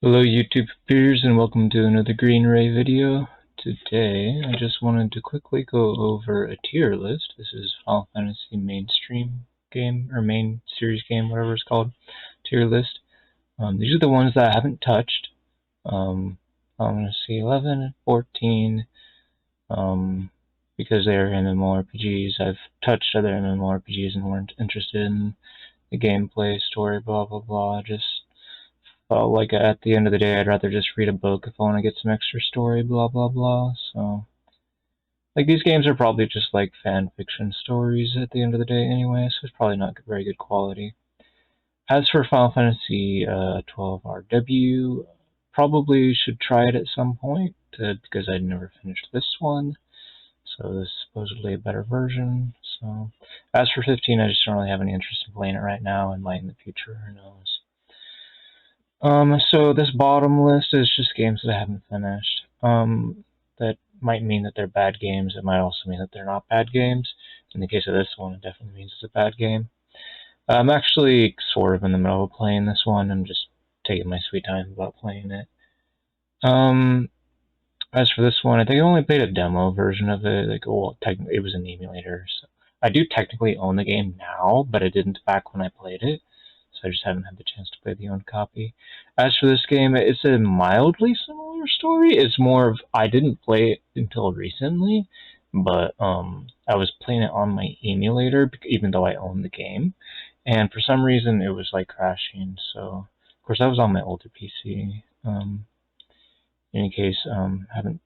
Hello YouTube peers and welcome to another Green Ray video. Today I just wanted to quickly go over a tier list. This is Final Fantasy mainstream game, or main series game, whatever it's called, tier list. These are the ones that I haven't touched. Final Fantasy 11 and 14, because they are MMORPGs. I've touched other MMORPGs and weren't interested in the gameplay, story, blah blah blah. Like at the end of the day, I'd rather just read a book if I want to get some extra story, blah blah blah. So, like, these games are probably just like fan fiction stories at the end of the day anyway, so it's probably not very good quality. As for Final Fantasy 12 RW, probably should try it at some point, because I'd never finished this one, so this is supposedly a better version. So, as for 15, I just don't really have any interest in playing it right now, and might in the future, who knows. So this bottom list is just games that I haven't finished. That might mean that they're bad games. It might also mean that they're not bad games. In the case of this one, it definitely means it's a bad game. I'm actually sort of in the middle of playing this one. I'm just taking my sweet time about playing it. As for this one, I think I only played a demo version of it. Like, well, technically it was an emulator. So I do technically own the game now, but I didn't back when I played it. So I just haven't had the chance to play the owned copy. As for this game, it's a mildly similar story. It's more of, I didn't play it until recently, but I was playing it on my emulator, even though I owned the game. And for some reason, it was like crashing. So, of course, I was on my older PC. In any case, haven't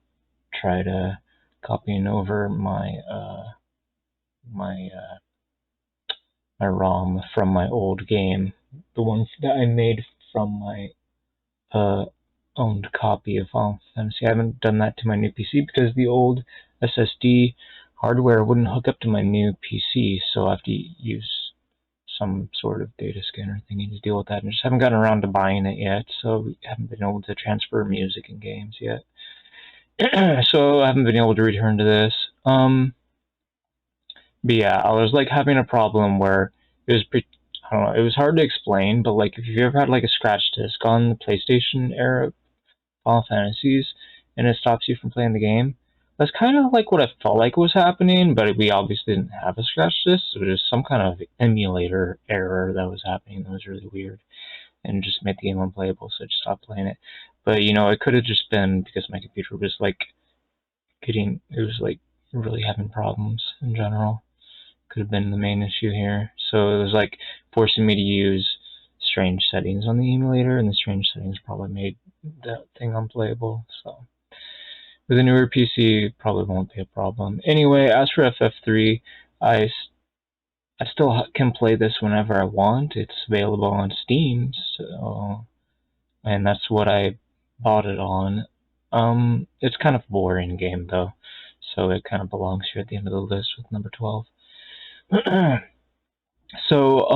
tried copying over my my ROM from my old game, the ones that I made from my owned copy of Final Fantasy. I haven't done that to my new PC because the old SSD hardware wouldn't hook up to my new PC, so I have to use some sort of data scanner thingy to deal with that. And just haven't gotten around to buying it yet, so we haven't been able to transfer music and games yet. So I haven't been able to return to this. But yeah, I was like having a problem where it was I don't know, it was hard to explain, but like if you've ever had like a scratch disk on the PlayStation era Final Fantasies and it stops you from playing the game, that's kind of like what I felt like was happening, but we obviously didn't have a scratch disk, so it was some kind of emulator error that was happening that was really weird and just made the game unplayable, so I just stopped playing it. But you know, it could have just been because my computer was like it was like really having problems in general. Could have been the main issue here. So it was like forcing me to use strange settings on the emulator, and the strange settings probably made that thing unplayable. So with a newer PC, probably won't be a problem. Anyway, as for FF3, I still can play this whenever I want. It's available on Steam, so, and that's what I bought it on. It's kind of a boring game though, so it kind of belongs here at the end of the list with number 12. So,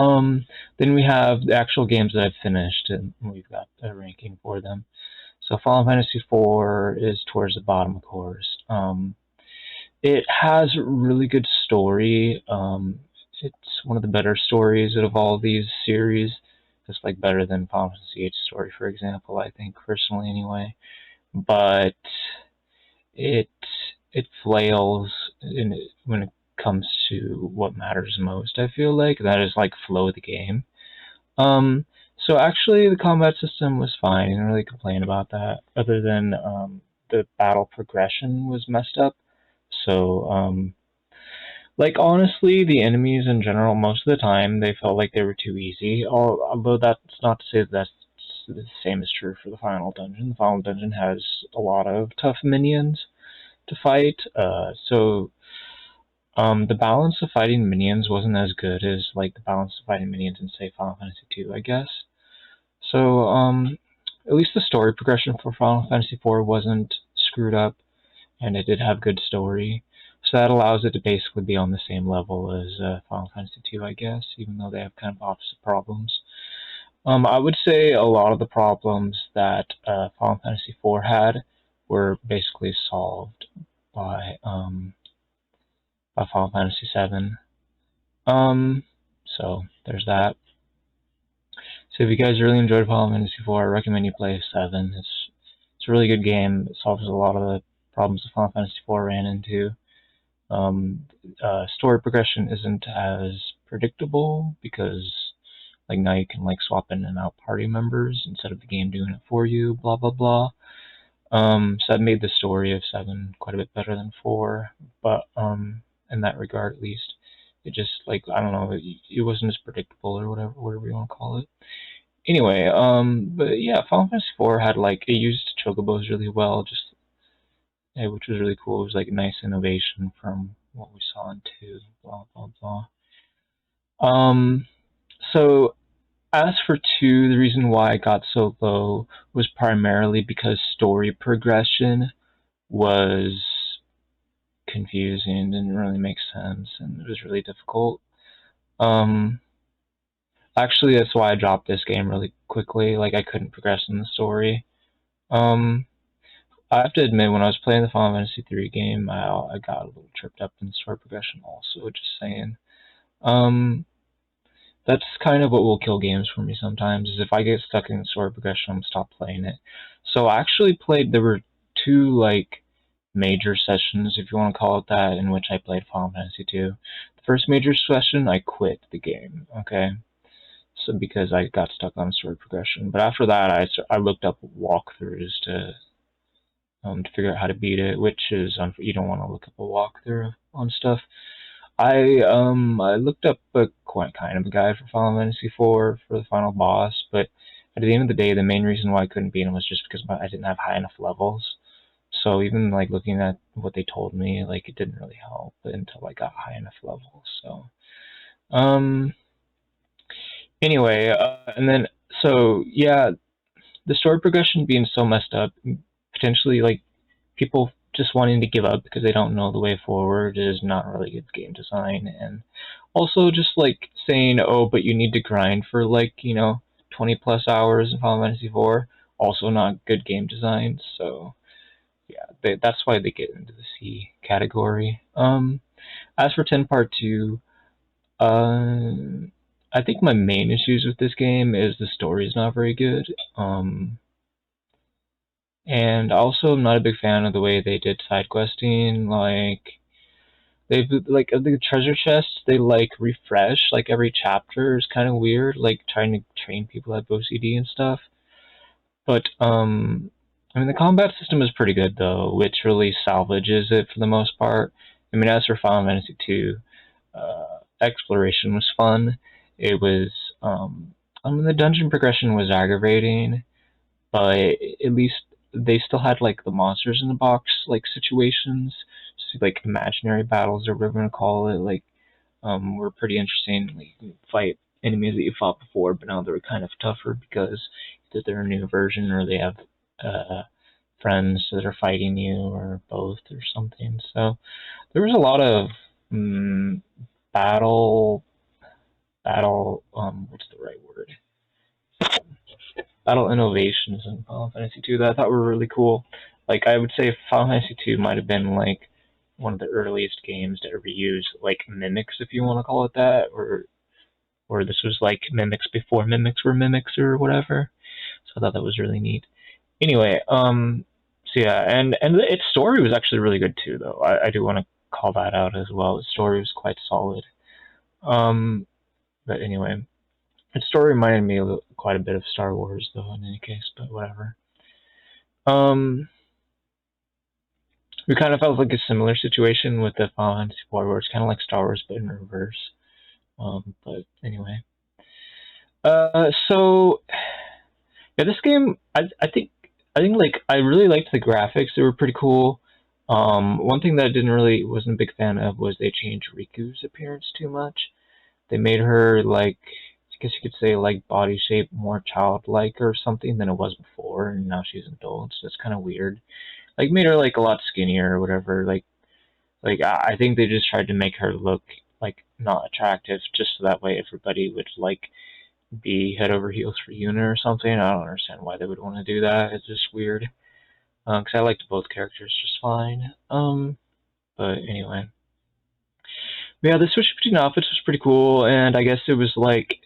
then we have the actual games that I've finished, and we've got a ranking for them. So, Final Fantasy IV is towards the bottom, of course. It has really good story. It's one of the better stories out of all these series. It's like better than Final Fantasy VIII story, for example, I think, personally anyway. But it it flails when it comes to what matters most, I feel like. That is like flow of the game. Um, so actually the combat system was fine. I didn't really complain about that, other than the battle progression was messed up. So, like, honestly, the enemies in general, most of the time, they felt like they were too easy. Although that's not to say that that's the same is true for the final dungeon. The final dungeon has a lot of tough minions to fight. The balance of fighting minions wasn't as good as like the balance of fighting minions in, say, Final Fantasy II, I guess. So, at least the story progression for Final Fantasy IV wasn't screwed up, and it did have good story. So that allows it to basically be on the same level as Final Fantasy II, I guess, even though they have kind of opposite problems. I would say a lot of the problems that Final Fantasy IV had were basically solved by Final Fantasy VII. So there's that. So if you guys really enjoyed Final Fantasy IV, I recommend you play 7. It's a really good game. It solves a lot of the problems that Final Fantasy IV ran into. Um, Story progression isn't as predictable because like now you can like swap in and out party members instead of the game doing it for you. Blah blah blah. So that made the story of 7 quite a bit better than 4, but in that regard at least, it just like I don't know, it wasn't as predictable or whatever you want to call it. Anyway, but yeah, Final Fantasy IV had like it used chocobos really well, just yeah, which was really cool. It was like a nice innovation from what we saw in 2. Blah blah blah. Um, so as for 2, the reason why it got so low was primarily because story progression was confusing, didn't really make sense, and it was really difficult. Um, Actually, that's why I dropped this game really quickly. Like, I couldn't progress in the story. Um, I have to admit, when I was playing the Final Fantasy III game, I got a little tripped up in story progression also, just saying. Um, that's kind of what will kill games for me sometimes, is if I get stuck in story progression, I'm gonna stop playing it. So I actually played, there were 2, like, major sessions, if you want to call it that, in which I played Final Fantasy II. The first major session, I quit the game, okay? So because I got stuck on story progression. But after that, I looked up walkthroughs to figure out how to beat it, which is you don't want to look up a walkthrough on stuff. I looked up a quite kind of a guide for Final Fantasy IV for the final boss, but at the end of the day, the main reason why I couldn't beat him was just because I didn't have high enough levels. So even like looking at what they told me, like it didn't really help until I got high enough levels. So um anyway, and then so yeah, the story progression being so messed up, potentially like people just wanting to give up because they don't know the way forward is not really good game design. And also just like saying, oh, but you need to grind for like 20 plus hours in Final Fantasy IV, also not good game design. So yeah, that's why they get into the C category. As for 10 Part 2, I think my main issues with this game is the story is not very good. And also, I'm not a big fan of the way they did side questing. Like, the treasure chests, they like refresh like every chapter is kind of weird. Like trying to train people at OCD and stuff. But I mean, the combat system is pretty good though, which really salvages it for the most part. I mean, as for Final Fantasy II, exploration was fun. It was, I mean, the dungeon progression was aggravating, but at least they still had like the monsters in the box like situations, so, like imaginary battles or whatever you want to call it. Like, were pretty interesting. Like, you can fight enemies that you fought before, but now they're kind of tougher because either they're a new version or they have uh, friends that are fighting you or both or something. So there was a lot of battle what's the right word? Battle innovations in Final Fantasy II that I thought were really cool. Like I would say Final Fantasy II might have been like one of the earliest games to ever use like mimics, if you want to call it that, or this was like mimics before mimics were mimics or whatever. So I thought that was really neat. Anyway, so yeah, and its story was actually really good too, though. I do want to call that out as well. The story was quite solid. Um, but anyway, its story reminded me quite a bit of Star Wars, though. In any case, but whatever. Um, we kind of felt like a similar situation with the Final Fantasy IV, where it's kind of like Star Wars but in reverse. But anyway, so yeah, this game, I think like I really liked the graphics. They were pretty cool. One thing that I wasn't a big fan of was they changed Riku's appearance too much. They made her like, I guess you could say like body shape more childlike or something than it was before, and now she's an adult. So that's kind of weird. Like made her like a lot skinnier or whatever. Like I think they just tried to make her look like not attractive, just so that way everybody would like be head over heels for Yuna or something. I don't understand why they would want to do that. It's just weird. Because I liked both characters just fine. But anyway. But yeah, the switch between outfits was pretty cool, and I guess it was like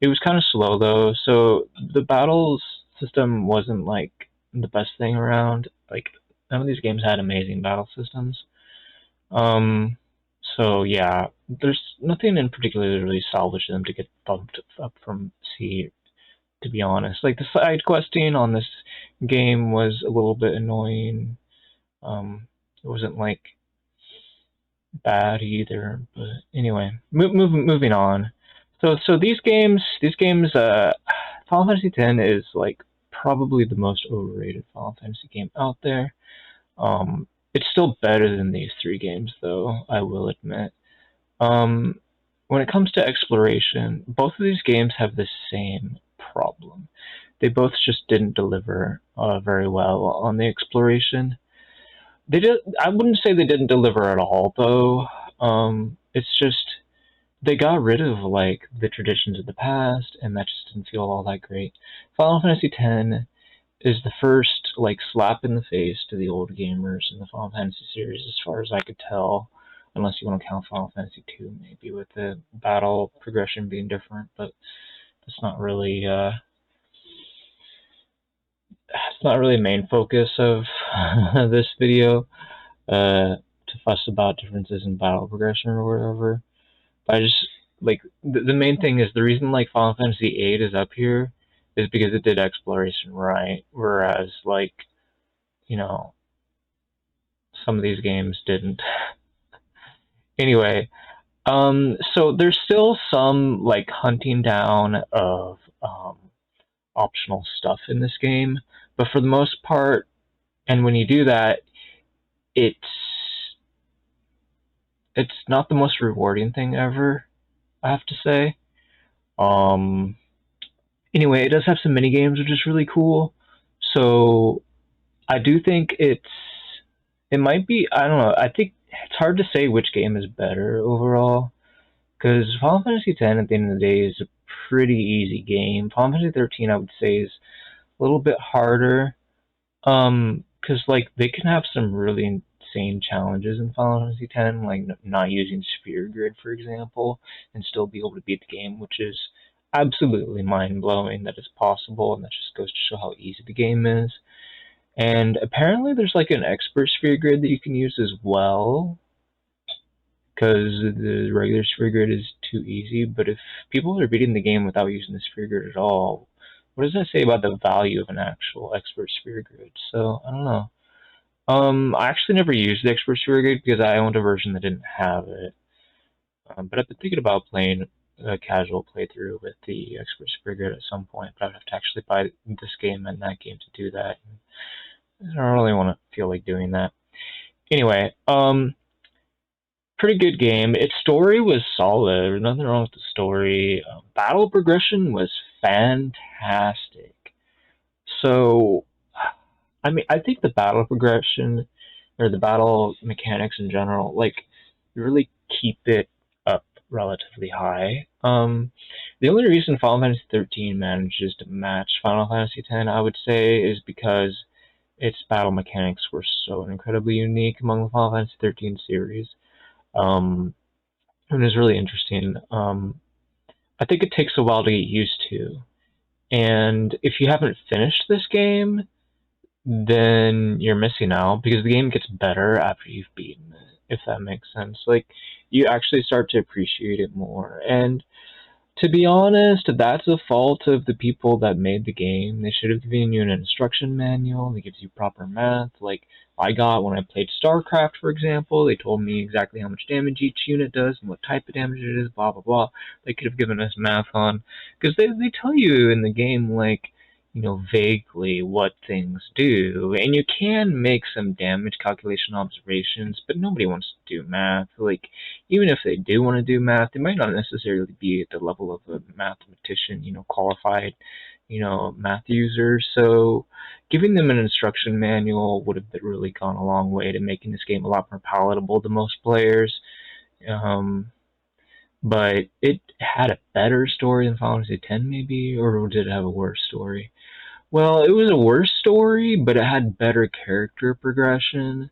It was kind of slow though, so the battles system wasn't like the best thing around. Like none of these games had amazing battle systems. Um, so yeah, there's nothing in particular that really salvaged them to get bumped up from C. To be honest, like the side questing on this game was a little bit annoying. It wasn't like bad either, but anyway, moving on. So these games, Final Fantasy X is like probably the most overrated Final Fantasy game out there. It's still better than these three games, though, I will admit. Um, when it comes to exploration, both of these games have the same problem. They both just didn't deliver very well on the exploration. They did. I wouldn't say they didn't deliver at all, though. It's just they got rid of like the traditions of the past, and that just didn't feel all that great. Final Fantasy X is the first like slap in the face to the old gamers in the Final Fantasy series, as far as I could tell. Unless you want to count Final Fantasy II, maybe with the battle progression being different, but that's not really it's not really main focus of this video. To fuss about differences in battle progression or whatever. But I just like the main thing is the reason like Final Fantasy VIII is up here is because it did exploration right, whereas like you know some of these games didn't. Anyway, so there's still some like hunting down of optional stuff in this game, but for the most part, and when you do that, it's it's not the most rewarding thing ever, I have to say. Um, anyway, it does have some mini games, which is really cool. So I do think it might be, I don't know. I think it's hard to say which game is better overall because Final Fantasy X at the end of the day is a pretty easy game. Final Fantasy 13 I would say is a little bit harder. Because like they can have some really insane challenges in Final Fantasy X, like not using Sphere Grid, for example, and still be able to beat the game, which is absolutely mind blowing that it's possible, and that just goes to show how easy the game is. And apparently, there's like an expert Sphere Grid that you can use as well, because the regular Sphere Grid is too easy. But if people are beating the game without using the Sphere Grid at all, what does that say about the value of an actual expert Sphere Grid? So I don't know. I actually never used the Expert Sphere Grid because I owned a version that didn't have it. But I've been thinking about playing a casual playthrough with the Expert Sphere Grid at some point, but I'd have to actually buy this game and that game to do that. I don't really want to feel like doing that. Anyway, pretty good game. Its story was solid. There's nothing wrong with the story. Battle progression was fantastic. So, I mean, I think the battle progression or the battle mechanics in general, like, really keep it up relatively high. The only reason Final Fantasy 13 manages to match Final Fantasy 10, I would say, is because its battle mechanics were so incredibly unique among the Final Fantasy 13 series. Um, and it was really interesting. I think it takes a while to get used to. And if you haven't finished this game, then you're missing out because the game gets better after you've beaten it, if that makes sense. Like, you actually start to appreciate it more. And to be honest, that's a fault of the people that made the game. They should have given you an instruction manual that gives you proper math. Like I got when I played StarCraft, for example. They told me exactly how much damage each unit does and what type of damage it is, blah, blah, blah. They could have given us math on. Because they tell you in the game, like, vaguely what things do. And you can make some damage calculation observations, but nobody wants to do math. Like, even if they do want to do math, they might not necessarily be at the level of a mathematician, qualified, math user. So giving them an instruction manual would have really gone a long way to making this game a lot more palatable to most players. But it had a better story than Final Fantasy X, maybe, or did it have a worse story? Well, it was a worse story, but it had better character progression.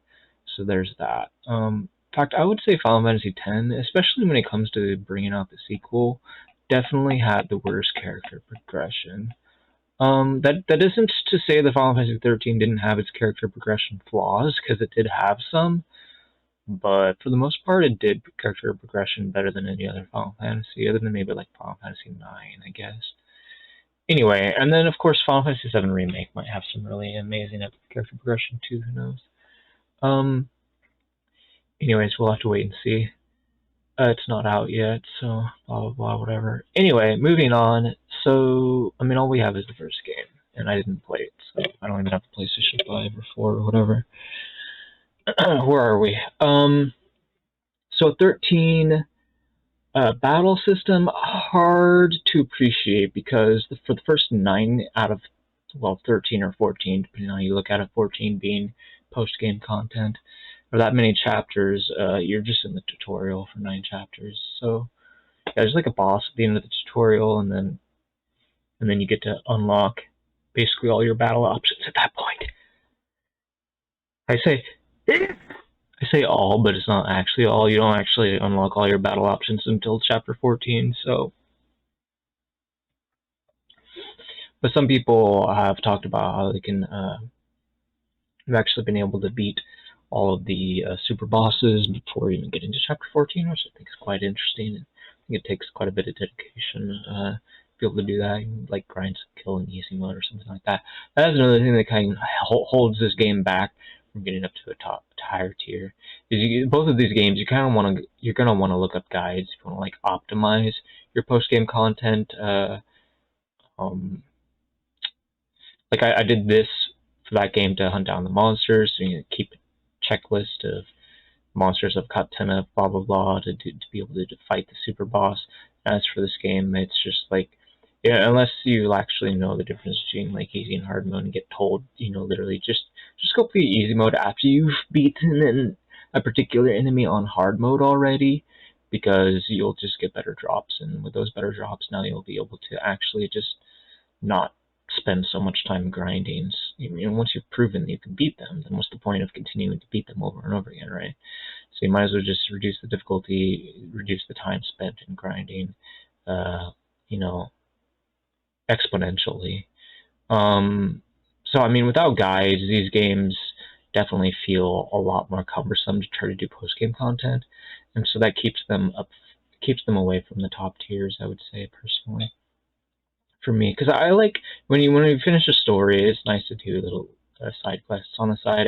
So there's that. In fact, I would say Final Fantasy X, especially when it comes to bringing out the sequel, definitely had the worst character progression. That isn't to say that Final Fantasy 13 didn't have its character progression flaws, because it did have some, but for the most part, it did character progression better than any other Final Fantasy, other than maybe like Final Fantasy IX, I guess. Anyway, and then of course Final Fantasy VII Remake might have some really amazing character progression too, who knows. Anyways, we'll have to wait and see. It's not out yet, so blah blah blah, whatever. Anyway, moving on. So, I mean, all we have is the first game, and I didn't play it, so I don't even have the PlayStation 5 or 4 or whatever. Where are we? So 13, battle system, hard to appreciate, because for the first 9 out of, well, 13 or 14, depending on how you look at it, 14 being post-game content, or that many chapters, you're just in the tutorial for 9 chapters. So yeah, there's like a boss at the end of the tutorial, and then you get to unlock basically all your battle options at that point. I say all, but it's not actually all. You don't actually unlock all your battle options until chapter 14, so. But some people have talked about how they can have actually been able to beat all of the super bosses before even getting to chapter 14, which I think is quite interesting. I think it takes quite a bit of dedication to be able to do that, like grind some kill in easy mode or something like that. That is another thing that kind of holds this game back from getting up to a higher tier. Both of these games, you're gonna want to look up guides if you want to like optimize your post game content. Like I did this for that game to hunt down the monsters, so you keep a checklist of monsters I've caught 10 of, blah blah blah, to be able to fight the super boss. As for this game, it's just like, yeah, unless you actually know the difference between like easy and hard mode and get told, literally just go play easy mode after you've beaten a particular enemy on hard mode already, because you'll just get better drops, and with those better drops now you'll be able to actually just not spend so much time grinding. Once you've proven that you can beat them, then what's the point of continuing to beat them over and over again, right? So you might as well just reduce the difficulty, reduce the time spent in grinding, exponentially. So I mean, without guides, these games definitely feel a lot more cumbersome to try to do post-game content, and so that keeps them away from the top tiers, I would say, personally. For me, because I like when you finish a story, it's nice to do little side quests on the side.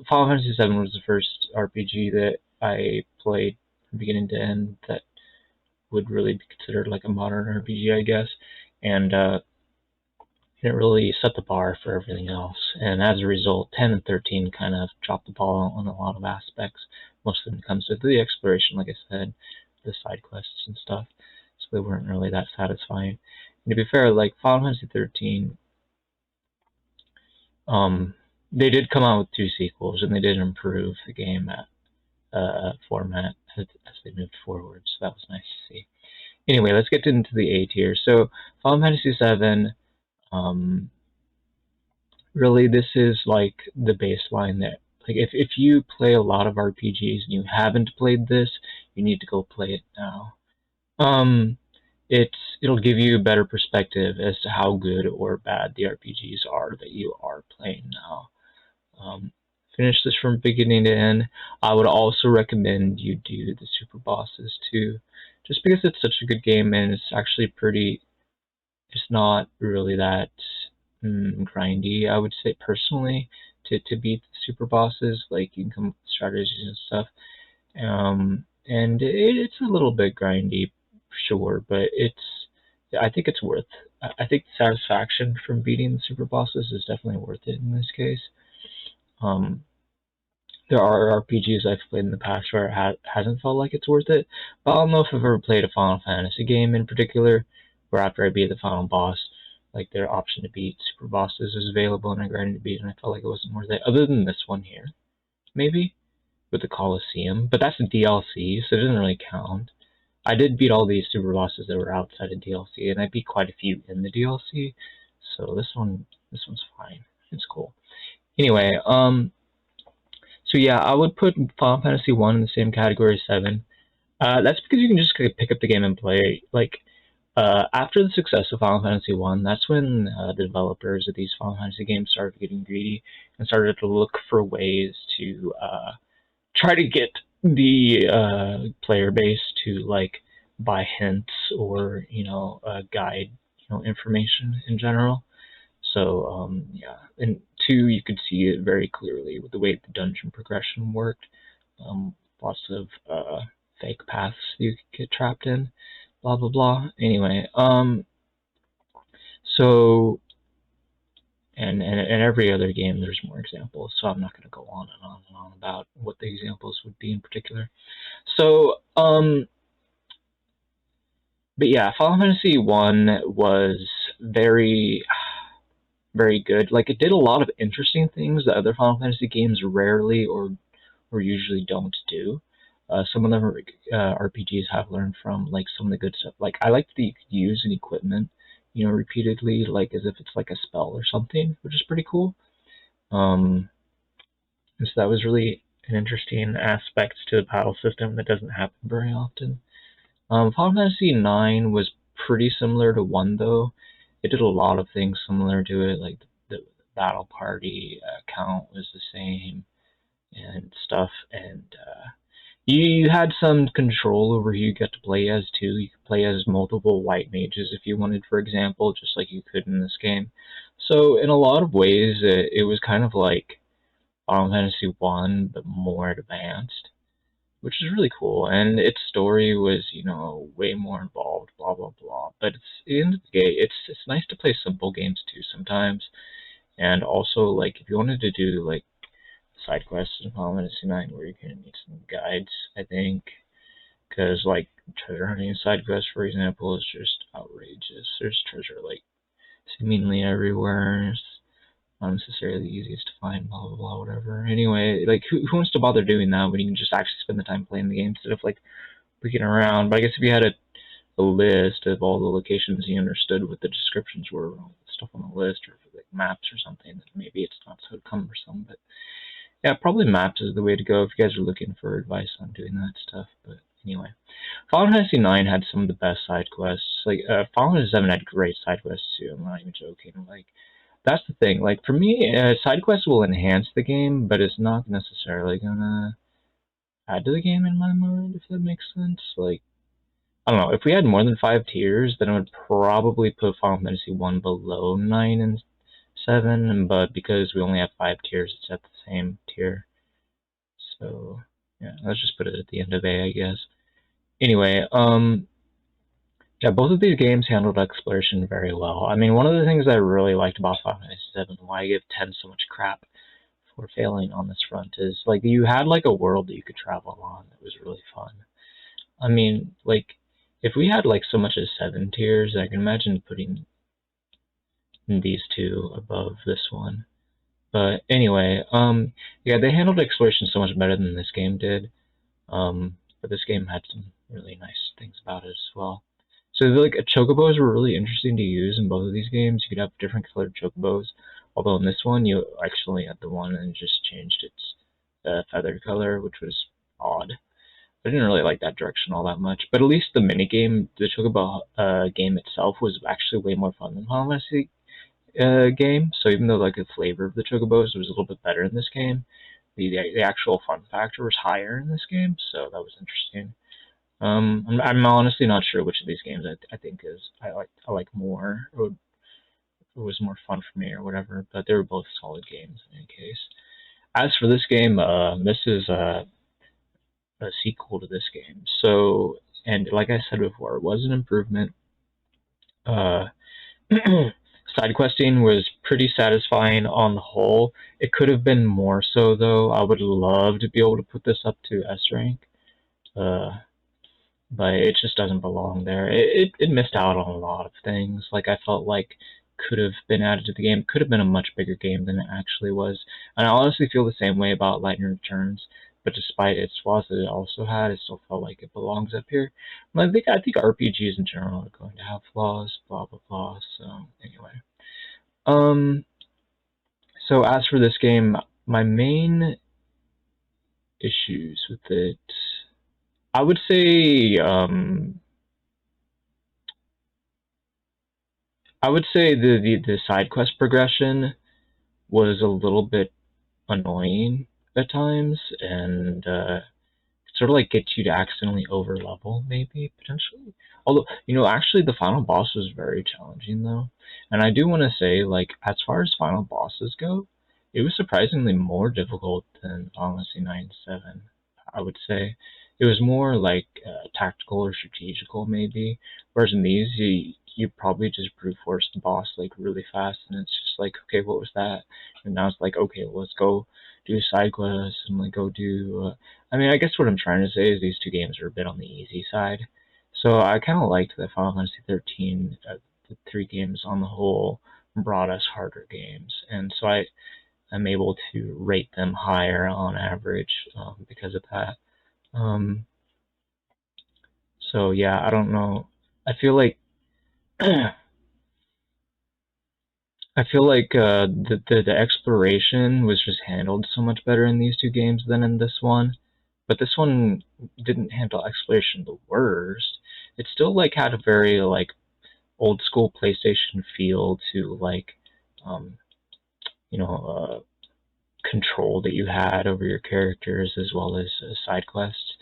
Final Fantasy VII was the first RPG that I played from beginning to end that would really be considered like a modern RPG, I guess, and it really set the bar for everything else. And as a result, 10 and 13 kind of dropped the ball on a lot of aspects, mostly when it comes to the exploration, like I said, the side quests and stuff. So they weren't really that satisfying. And to be fair, like Final Fantasy 13, they did come out with 2 sequels, and they did improve the game format as they moved forward, so that was nice to see. Anyway, let's get into the A tier. So Final Fantasy VII, really this is like the baseline that, like, if you play a lot of RPGs and you haven't played this, you need to go play it now. It'll give you a better perspective as to how good or bad the RPGs are that you are playing now. Finish this from beginning to end. I would also recommend you do the super bosses too, just because it's such a good game, and it's actually it's not really that grindy, I would say, personally, to beat the super bosses. Like, you can come up with strategies and stuff, and it's a little bit grindy, sure, but I think it's worth. I think the satisfaction from beating the super bosses is definitely worth it in this case. There are RPGs I've played in the past where it hasn't felt like it's worth it, but I don't know if I've ever played a Final Fantasy game in particular where after I beat the final boss, like, their option to beat super bosses was available and I grinded to beat, and I felt like it wasn't worth it, other than this one here, maybe, with the Colosseum, but that's a DLC, so it doesn't really count. I did beat all these super bosses that were outside of DLC, and I beat quite a few in the DLC, so this one's fine. It's cool. Anyway, so yeah, I would put Final Fantasy 1 in the same category as 7. That's because you can just pick up the game and play. Like, After the success of Final Fantasy I, that's when the developers of these Final Fantasy games started getting greedy and started to look for ways to try to get the player base to like buy hints or guide information in general. So yeah, and two, you could see it very clearly with the way the dungeon progression worked. Lots of fake paths you could get trapped in, blah blah blah. Anyway, so and every other game there's more examples, so I'm not going to go on and on and on about what the examples would be in particular. So but yeah, Final Fantasy One was very very good. Like it did a lot of interesting things that other Final Fantasy games rarely or usually don't do. Some of them RPGs have learned from, like some of the good stuff. Like I like that you could use an equipment, repeatedly, like as if it's like a spell or something, which is pretty cool. And so that was really an interesting aspect to the battle system that doesn't happen very often. Final Fantasy IX was pretty similar to 1, though. It did a lot of things similar to it, like the battle party count was the same and stuff, and you had some control over who you get to play as, too. You could play as multiple white mages if you wanted, for example, just like you could in this game. So in a lot of ways, it was kind of like Final Fantasy One, but more advanced, which is really cool. And its story was, way more involved, blah blah blah. But it's at the end of the day, it's nice to play simple games too sometimes. And also, like if you wanted to do like side quests in Final Fantasy IX, where you can need some guides, I think, because like treasure hunting side quests, for example, is just outrageous. There's treasure like seemingly everywhere. It's not necessarily the easiest to find, blah blah blah, whatever. Anyway, like who wants to bother doing that when you can just actually spend the time playing the game instead of like freaking around? But I guess if you had a list of all the locations you understood what the descriptions were, all the stuff on the list, or like maps or something, then maybe it's not so cumbersome. But yeah, probably maps is the way to go if you guys are looking for advice on doing that stuff. But anyway, Final Fantasy IX had some of the best side quests. Like Final Fantasy VII had great side quests too. I'm not even joking. Like that's the thing. Like for me, side quests will enhance the game, but it's not necessarily gonna add to the game in my mind. If that makes sense. Like I don't know. If we had more than 5 tiers, then I would probably put Final Fantasy One below 9 and 7. But because we only have 5 tiers, it's at the same tier. So yeah, let's just put it at the end of A, I guess. Anyway, yeah, both of these games handled exploration very well. I mean, one of the things I really liked about Final Fantasy VII, why I give 10 so much crap for failing on this front, is like you had like a world that you could travel on that was really fun. I mean, like if we had like so much as 7 tiers, I can imagine putting these two above this one. But anyway, yeah, they handled exploration so much better than this game did. But this game had some really nice things about it as well. So like chocobos were really interesting to use in both of these games. You could have different colored chocobos, although in this one you actually had the one and just changed its feather color, which was odd. I didn't really like that direction all that much, but at least the mini game, the chocobo game itself, was actually way more fun than Final Fantasy game. So even though like the flavor of the chocobos was a little bit better in this game, the actual fun factor was higher in this game. So that was interesting. I'm honestly not sure which of these games I think is I like more, or it was more fun for me or whatever. But they were both solid games in any case. As for this game, this is a sequel to this game. So, and like I said before, it was an improvement. Uh, Side questing was pretty satisfying on the whole. It could have been more so, though. I would love to be able to put this up to S rank, uh, but it just doesn't belong there. It missed out on a lot of things. Like I felt like could have been added to the game. Could have been a much bigger game than it actually was. And I honestly feel the same way about Lightning Returns. But despite its flaws that it also had, it still felt like it belongs up here. And I think RPGs in general are going to have flaws. Blah blah blah. So anyway. Um, so as for this game, my main issues with it, I would say, I would say the side quest progression was a little bit annoying at times, and sort of like gets you to accidentally over level, maybe potentially. Although, actually the final boss was very challenging though, and I do want to say, like, as far as final bosses go, it was surprisingly more difficult than Final Fantasy 9-7. I would say it was more like tactical or strategical, maybe. Whereas in these, you probably just brute force the boss like really fast, and it's just like, okay, what was that? And now it's like, okay, well, let's go do side quests and like go do. I mean, I guess what I'm trying to say is these two games are a bit on the easy side. So I kind of liked that Final Fantasy 13, the three games on the whole, brought us harder games, and so I'm able to rate them higher on average because of that. Um, so yeah, I don't know. I feel like the exploration was just handled so much better in these two games than in this one. But this one didn't handle exploration the worst. It still like had a very like old school PlayStation feel to like um, you know control that you had over your characters as well as side quests.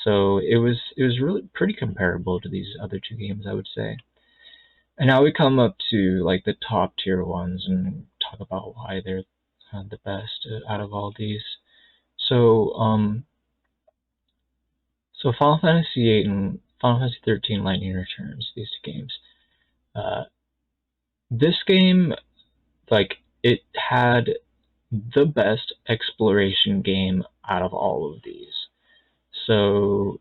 So it was really pretty comparable to these other two games, I would say. And now we come up to like the top tier ones and talk about why they're the best out of all these. So so Final Fantasy VIII and Final Fantasy 13 Lightning Returns, these two games. Uh, this game, like, it had the best exploration game out of all of these. So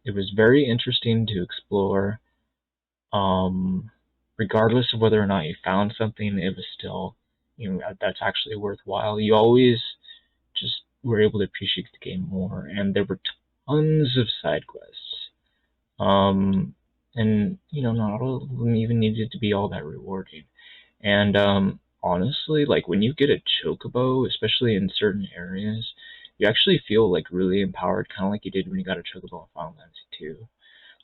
it was very interesting to explore. Um, Regardless of whether or not you found something, it was still, that's actually worthwhile. You always just were able to appreciate the game more, and there were tons of side quests. And not all of them even needed to be all that rewarding. And honestly, like when you get a chocobo, especially in certain areas, you actually feel like really empowered, kind of like you did when you got a chocobo in Final Fantasy 2.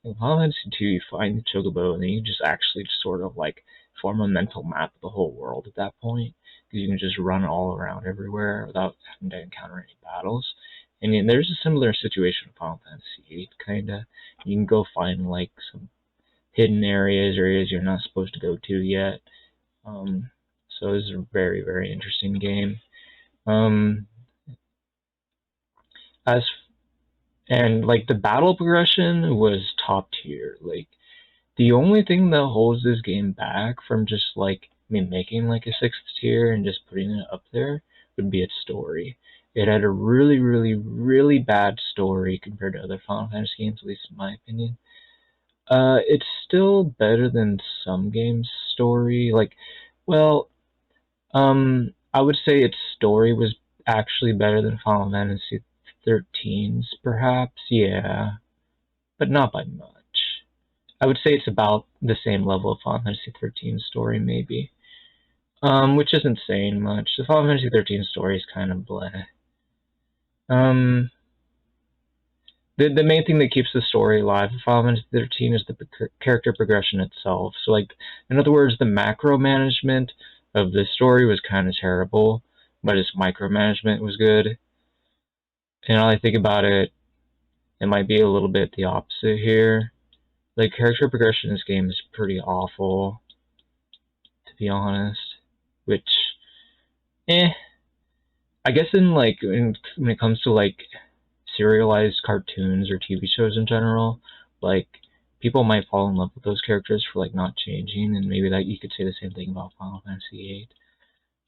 In Final Fantasy 2, you find the chocobo, and then you just actually just sort of like form a mental map of the whole world at that point, because you can just run all around everywhere without having to encounter any battles. And there's a similar situation in Final Fantasy 8, kind of. You can go find like some hidden areas you're not supposed to go to yet. So this is a very, very interesting game. Um, as and like the battle progression was top tier. Like the only thing that holds this game back from just like me making like a sixth tier and just putting it up there would be its story. It had a really, really, really bad story compared to other Final Fantasy games, at least in my opinion. It's still better than some games' story. Like, well, I would say its story was actually better than Final Fantasy 13's, perhaps. Yeah, but not by much. I would say it's about the same level of Final Fantasy 13's story, maybe. Which isn't saying much. The Final Fantasy 13 story is kind of bleh. Um, the main thing that keeps the story alive in Final Fantasy 13 is the character progression itself. So, like, in other words, the macro management of the story was kind of terrible, but its micromanagement was good. And now I think about it, it might be a little bit the opposite here. Like, character progression in this game is pretty awful, to be honest. Which, eh, I guess when it comes to like serialized cartoons or TV shows in general, like people might fall in love with those characters for like not changing, and maybe that you could say the same thing about Final Fantasy VIII.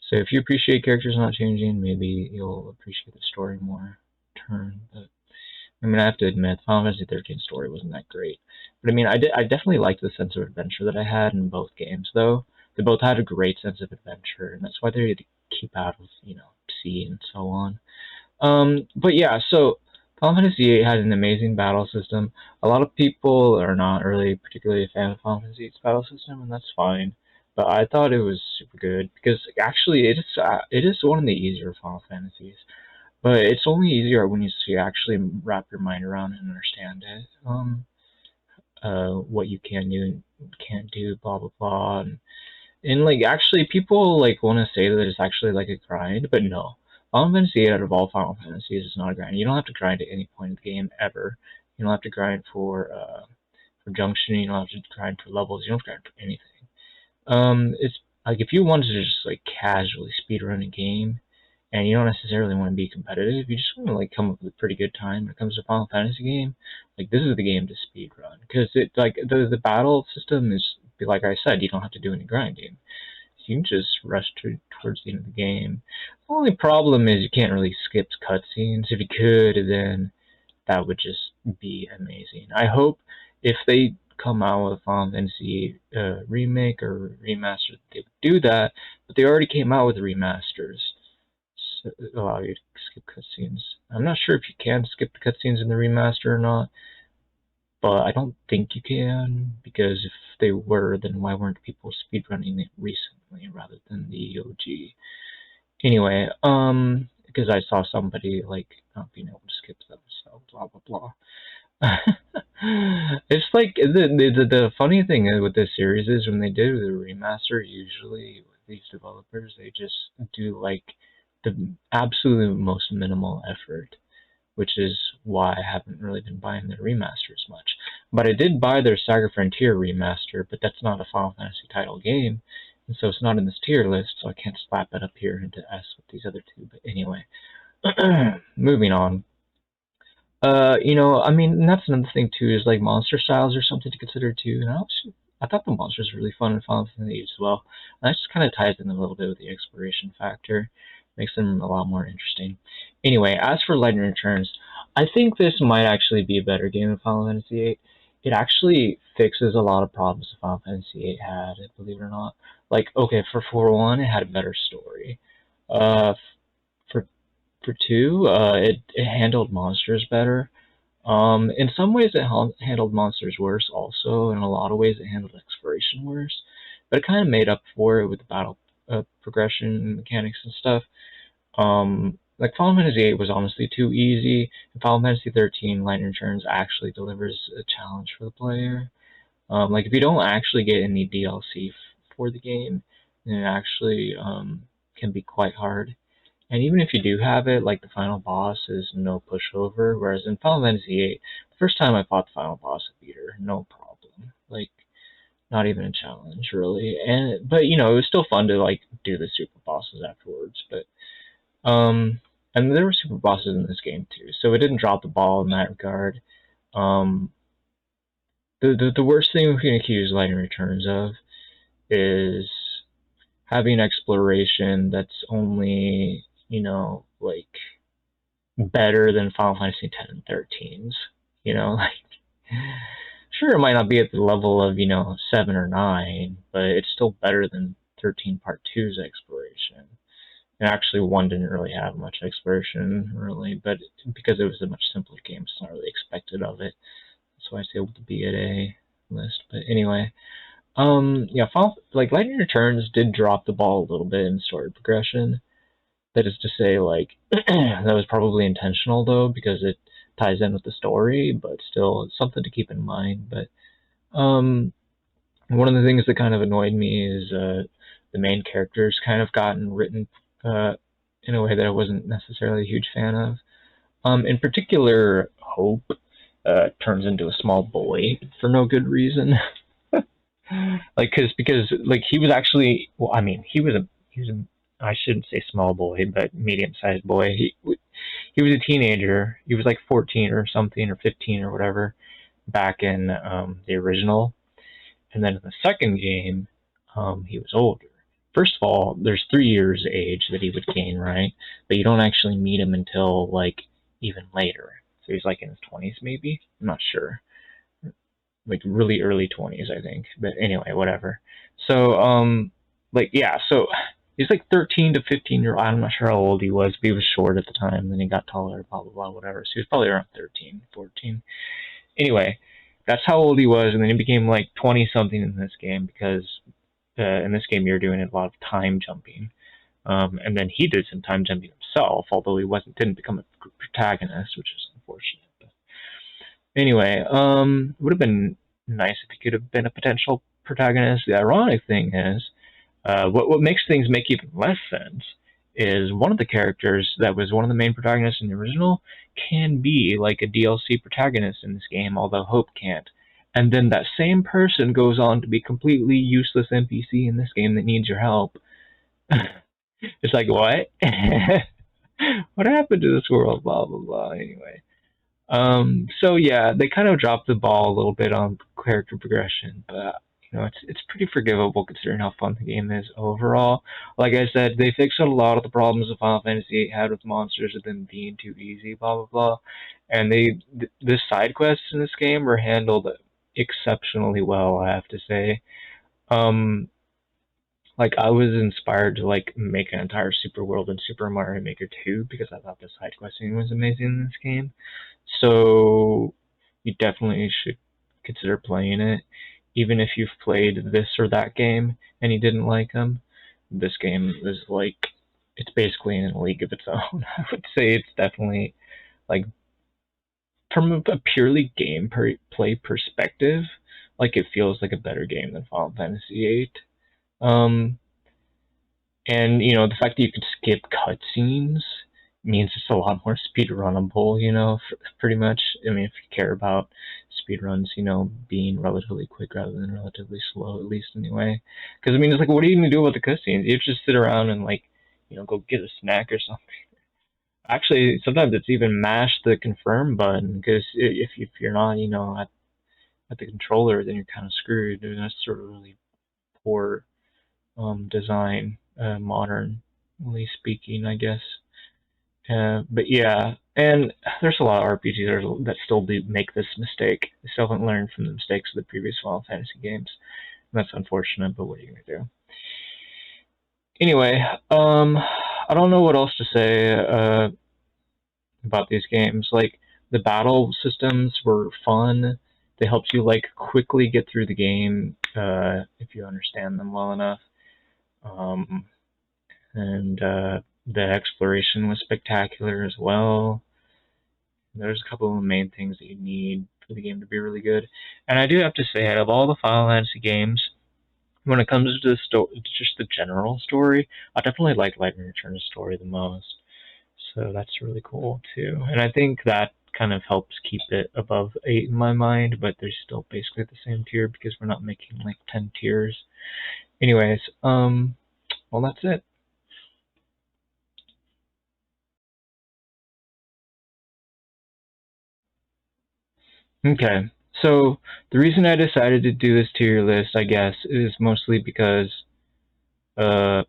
So if you appreciate characters not changing, maybe you'll appreciate the story more. But I mean, I have to admit, Final Fantasy 13 story wasn't that great. But I mean, I definitely liked the sense of adventure that I had in both games, though. They both had a great sense of adventure, and that's why they keep out of sea and so on. But yeah, so Final Fantasy VIII has an amazing battle system. A lot of people are not really particularly a fan of Final Fantasy VIII's battle system, and that's fine. But I thought it was super good because actually it is one of the easier Final Fantasies. But it's only easier when you actually wrap your mind around it and understand it. what you can do and can't do, blah blah blah, and like actually people like want to say that it's actually like a grind, but no. Final Fantasy VIII out of all Final Fantasies is not a grind. You don't have to grind at any point in the game ever. You don't have to grind for junction. You don't have to grind for levels. You don't have to grind for anything. It's like if you wanted to just like casually speedrun a game, and you don't necessarily want to be competitive, you just want to like come up with a pretty good time when it comes to Final Fantasy game. Like this is the game to speedrun because it like the battle system is like I said, you don't have to do any grinding. So you can just rush towards the end of the game. The only problem is you can't really skip cutscenes. If you could, then that would just be amazing. I hope if they come out with a Final Fantasy remake or remaster, they would do that. But they already came out with remasters, so allow you to skip cutscenes. I'm not sure if you can skip the cutscenes in the remaster or not, but I don't think you can because if they were, then why weren't people speedrunning it recently rather than the OG? Anyway, because I saw somebody like not being able to skip them, so blah blah blah. It's like the funny thing with this series is when they do the remaster, usually with these developers, they just do like the absolute most minimal effort, which is why I haven't really been buying their remasters much. But I did buy their Saga Frontier remaster, but that's not a Final Fantasy title game, and so it's not in this tier list, so I can't slap it up here into S with these other two. But anyway, moving on. I mean, and that's another thing too, is like monster styles are something to consider too. And I thought the monsters were really fun in Final Fantasy as well. And that just kind of ties in a little bit with the exploration factor, makes them a lot more interesting. Anyway, as for Lightning Returns, I think this might actually be a better game than Final Fantasy VIII. It actually fixes a lot of problems that Final Fantasy VIII had, believe it or not. Like, okay, for one, it had a better story. For for two, it handled monsters better. In some ways, it handled monsters worse. Also, in a lot of ways, it handled exploration worse. But it kind of made up for it with the battle progression mechanics and stuff. Like Final Fantasy VIII was honestly too easy. And Final Fantasy 13 Lightning Returns actually delivers a challenge for the player. Like if you don't actually get any DLC for the game, then it actually can be quite hard. And even if you do have it, like the final boss is no pushover, whereas in Final Fantasy VIII, the first time I fought the final boss, I beat her, no problem. Like, not even a challenge, really. But it was still fun to like do the super bosses afterwards. But and there were super bosses in this game too, so it didn't drop the ball in that regard. Um, the worst thing we can accuse Lightning Returns of is having exploration that's only like better than Final Fantasy X and 13's. Like sure it might not be at the level of 7 or 9, but it's still better than 13 Part 2's exploration. And actually, 1 didn't really have much exploration, really, but because it was a much simpler game, it's not really expected of it. That's why it's able to be at a list. But anyway, yeah, like Lightning Returns did drop the ball a little bit in story progression. That is to say, like, that was probably intentional, though, because it ties in with the story, but still, it's something to keep in mind. But one of the things that kind of annoyed me is the main characters kind of gotten written in a way that I wasn't necessarily a huge fan of. In particular, Hope turns into a small boy for no good reason. Like, because like he was actually, well, I mean, he was a I shouldn't say small boy, but medium-sized boy. He was a teenager. He was like 14 or something, or 15 or whatever, back in the original. And then in the second game, he was older. First of all, there's 3 years age that he would gain, right? But you don't actually meet him until like even later. So he's like in his 20s, maybe. I'm not sure. Like really early 20s, I think. But anyway, whatever. So like yeah, so he's like 13 to 15 year old. I'm not sure how old he was, but he was short at the time. Then he got taller, blah blah blah, whatever. So he was probably around 13, 14. Anyway, that's how old he was, and then he became like 20 something in this game because in this game you're doing a lot of time jumping. And then he did some time jumping himself, although he didn't become a protagonist, which is unfortunate. But anyway, would have been nice if he could have been a potential protagonist. The ironic thing is, what makes things make even less sense is one of the characters that was one of the main protagonists in the original can be like a DLC protagonist in this game, although Hope can't. And then that same person goes on to be completely useless NPC in this game that needs your help. It's like, what? What happened to this world? Blah, blah, blah. Anyway. So yeah, they kind of dropped the ball a little bit on character progression, but it's pretty forgivable considering how fun the game is overall. Like I said, they fixed a lot of the problems that Final Fantasy VIII had with monsters of them being too easy, blah blah blah. And the side quests in this game were handled exceptionally well, I have to say. Um, like I was inspired to like make an entire super world in Super Mario Maker 2 because I thought the side questing was amazing in this game. So you definitely should consider playing it, even if you've played this or that game and you didn't like them. This game is like it's basically in a league of its own. I would say it's definitely like from a purely play perspective, like it feels like a better game than Final Fantasy VIII. Um, and the fact that you can skip cutscenes means it's a lot more speedrunnable, pretty much. I mean, if you care about speedruns, being relatively quick rather than relatively slow, at least anyway. Because, I mean, it's like, what are you going to do about the cutscenes? You just sit around and, like, go get a snack or something. Actually, sometimes it's even mash the confirm button, because if you're not, at the controller, then you're kind of screwed. And that's sort of really poor design, modernly speaking, I guess. But yeah, and there's a lot of RPGs that still do make this mistake. They still haven't learned from the mistakes of the previous Final Fantasy games. And that's unfortunate, but what are you gonna do? Anyway, I don't know what else to say about these games. Like the battle systems were fun. They helped you like quickly get through the game if you understand them well enough. Um, and the exploration was spectacular as well. There's a couple of the main things that you need for the game to be really good. And I do have to say, out of all the Final Fantasy games, when it comes to just the general story, I definitely like Lightning Return's story the most. So that's really cool too. And I think that kind of helps keep it above 8 in my mind, but they're still basically the same tier because we're not making like 10 tiers. Anyways, well, that's it. Okay, so the reason I decided to do this tier list, I guess, is mostly because uh,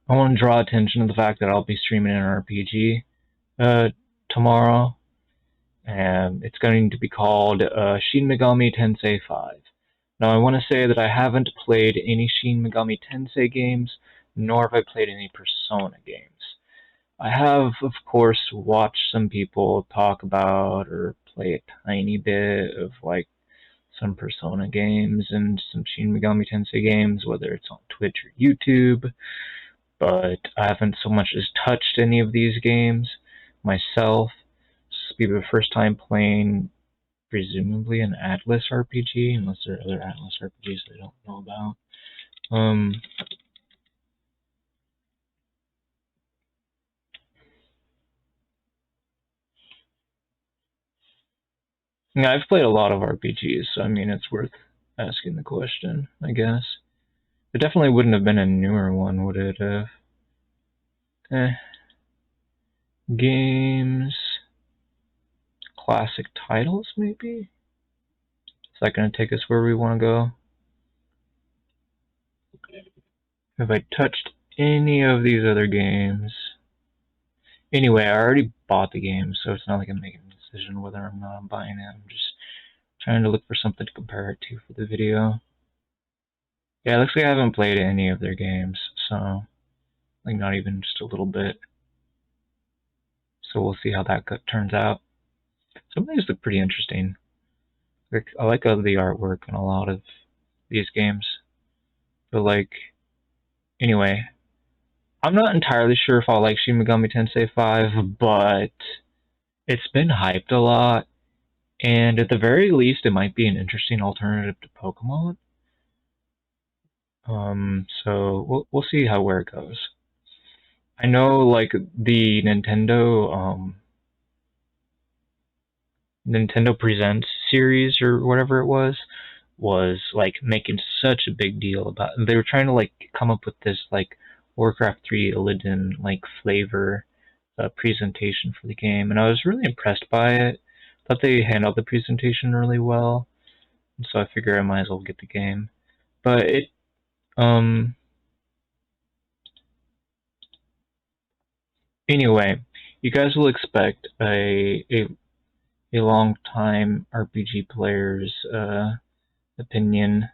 I want to draw attention to the fact that I'll be streaming an RPG tomorrow, and it's going to be called Shin Megami Tensei V. Now, I want to say that I haven't played any Shin Megami Tensei games, nor have I played any Persona games. I have, of course, watched some people talk about or play a tiny bit of like some Persona games and some Shin Megami Tensei games, whether it's on Twitch or YouTube, but I haven't so much as touched any of these games myself. This will be the first time playing, presumably, an Atlas RPG, unless there are other Atlas RPGs that I don't know about. Yeah, I've played a lot of RPGs, so I mean, it's worth asking the question, I guess. It definitely wouldn't have been a newer one, would it have? Games. Classic titles, maybe? Is that going to take us where we want to go? Have I touched any of these other games? Anyway, I already bought the game, so it's not like I'm making a decision whether or not I'm buying it. I'm just trying to look for something to compare it to for the video. Yeah, it looks like I haven't played any of their games, so like not even just a little bit. So we'll see how that turns out. Some of these look pretty interesting. Like, I like the artwork in a lot of these games. But like, anyway, I'm not entirely sure if I'll like Shin Megami Tensei V, but it's been hyped a lot, And at the very least, it might be an interesting alternative to Pokemon. So we'll see where it goes. I know like the Nintendo Presents series or whatever it was like making such a big deal about. They were trying to like come up with this like Warcraft 3 Illidan like flavor presentation for the game, and I was really impressed by it. Thought they handled the presentation really well, and so I figure I might as well get the game. But it um anyway, you guys will expect a long time RPG player's opinion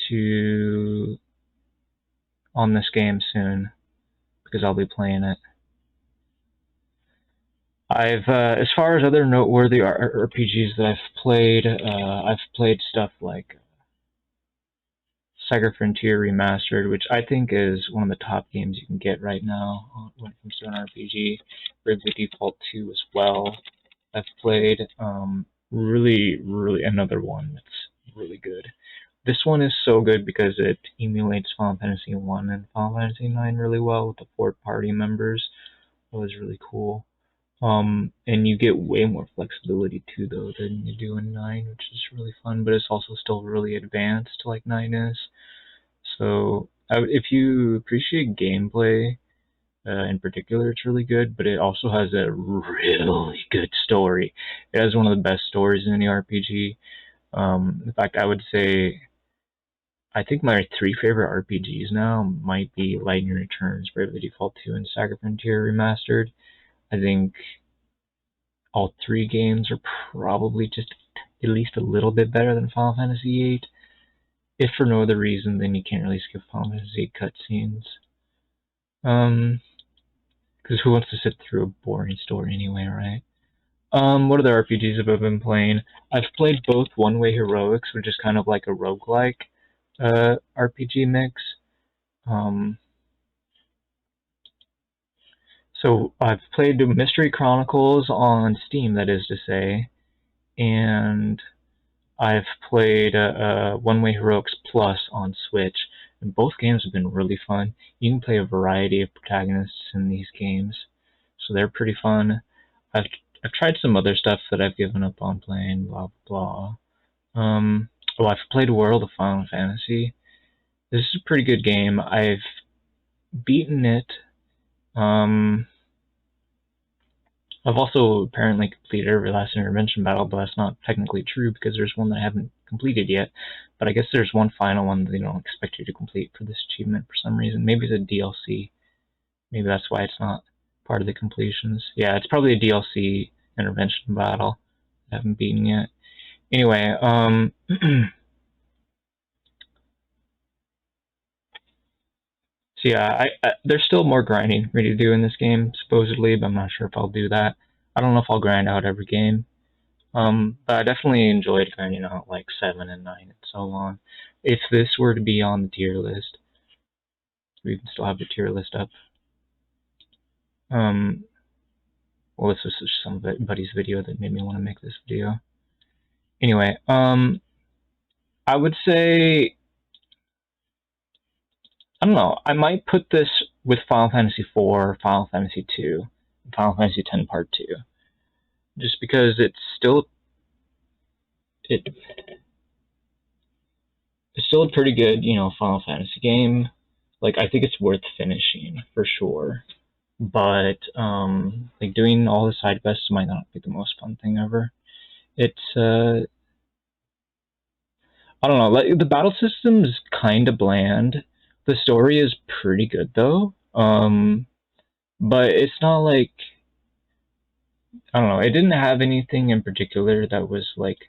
to on this game soon because I'll be playing it. I've as far as other noteworthy RPGs that I've played stuff like Saga Frontier Remastered, which I think is one of the top games you can get right now when it comes to an RPG. Bravely Default 2 as well. I've played really another one that's really good. This one is so good because it emulates Final Fantasy 1 and Final Fantasy 9 really well with the 4 party members. It was really cool. And you get way more flexibility too, though, than you do in 9, which is really fun, but it's also still really advanced like 9 is. So, if you appreciate gameplay in particular, it's really good, but it also has a really good story. It has one of the best stories in any RPG. In fact, I would say I think my 3 favorite RPGs now might be Lightning Returns, Bravely Default 2, and Saga Frontier Remastered. I think all 3 games are probably just at least a little bit better than Final Fantasy VIII. If for no other reason, then you can't really skip Final Fantasy VIII cutscenes. Because who wants to sit through a boring story anyway, right? What other RPGs have I been playing? I've played both One Way Heroics, which is kind of like a roguelike RPG mix. Um, so I've played Mystery Chronicles on Steam, that is to say, and I've played One Way Heroics Plus on Switch, and both games have been really fun. You can play a variety of protagonists in these games, so they're pretty fun. I've I've tried some other stuff that I've given up on playing, blah blah blah. I've played World of Final Fantasy. This is a pretty good game. I've beaten it. Um, I've also apparently completed every last intervention battle, but that's not technically true because there's one that I haven't completed yet. But I guess there's one final one that they don't expect you to complete for this achievement for some reason. Maybe it's a DLC. Maybe that's why it's not part of the completions. Yeah, it's probably a DLC intervention battle I haven't beaten yet. Anyway, so yeah, there's still more grinding for me to do in this game, supposedly, but I'm not sure if I'll do that. I don't know if I'll grind out every game. But I definitely enjoyed grinding out like 7 and 9 and so on. If this were to be on the tier list, we can still have the tier list up. Um, well, this was just somebody's video that made me want to make this video. Anyway, I would say, I don't know, I might put this with Final Fantasy IV, Final Fantasy II, Final Fantasy X Part 2. Just because it, it's still a pretty good, Final Fantasy game. Like, I think it's worth finishing, for sure. But, like, doing all the side quests might not be the most fun thing ever. It's, I don't know, like, the battle system is kind of bland. The story is pretty good, though. But it's not like, I don't know, it didn't have anything in particular that was, like,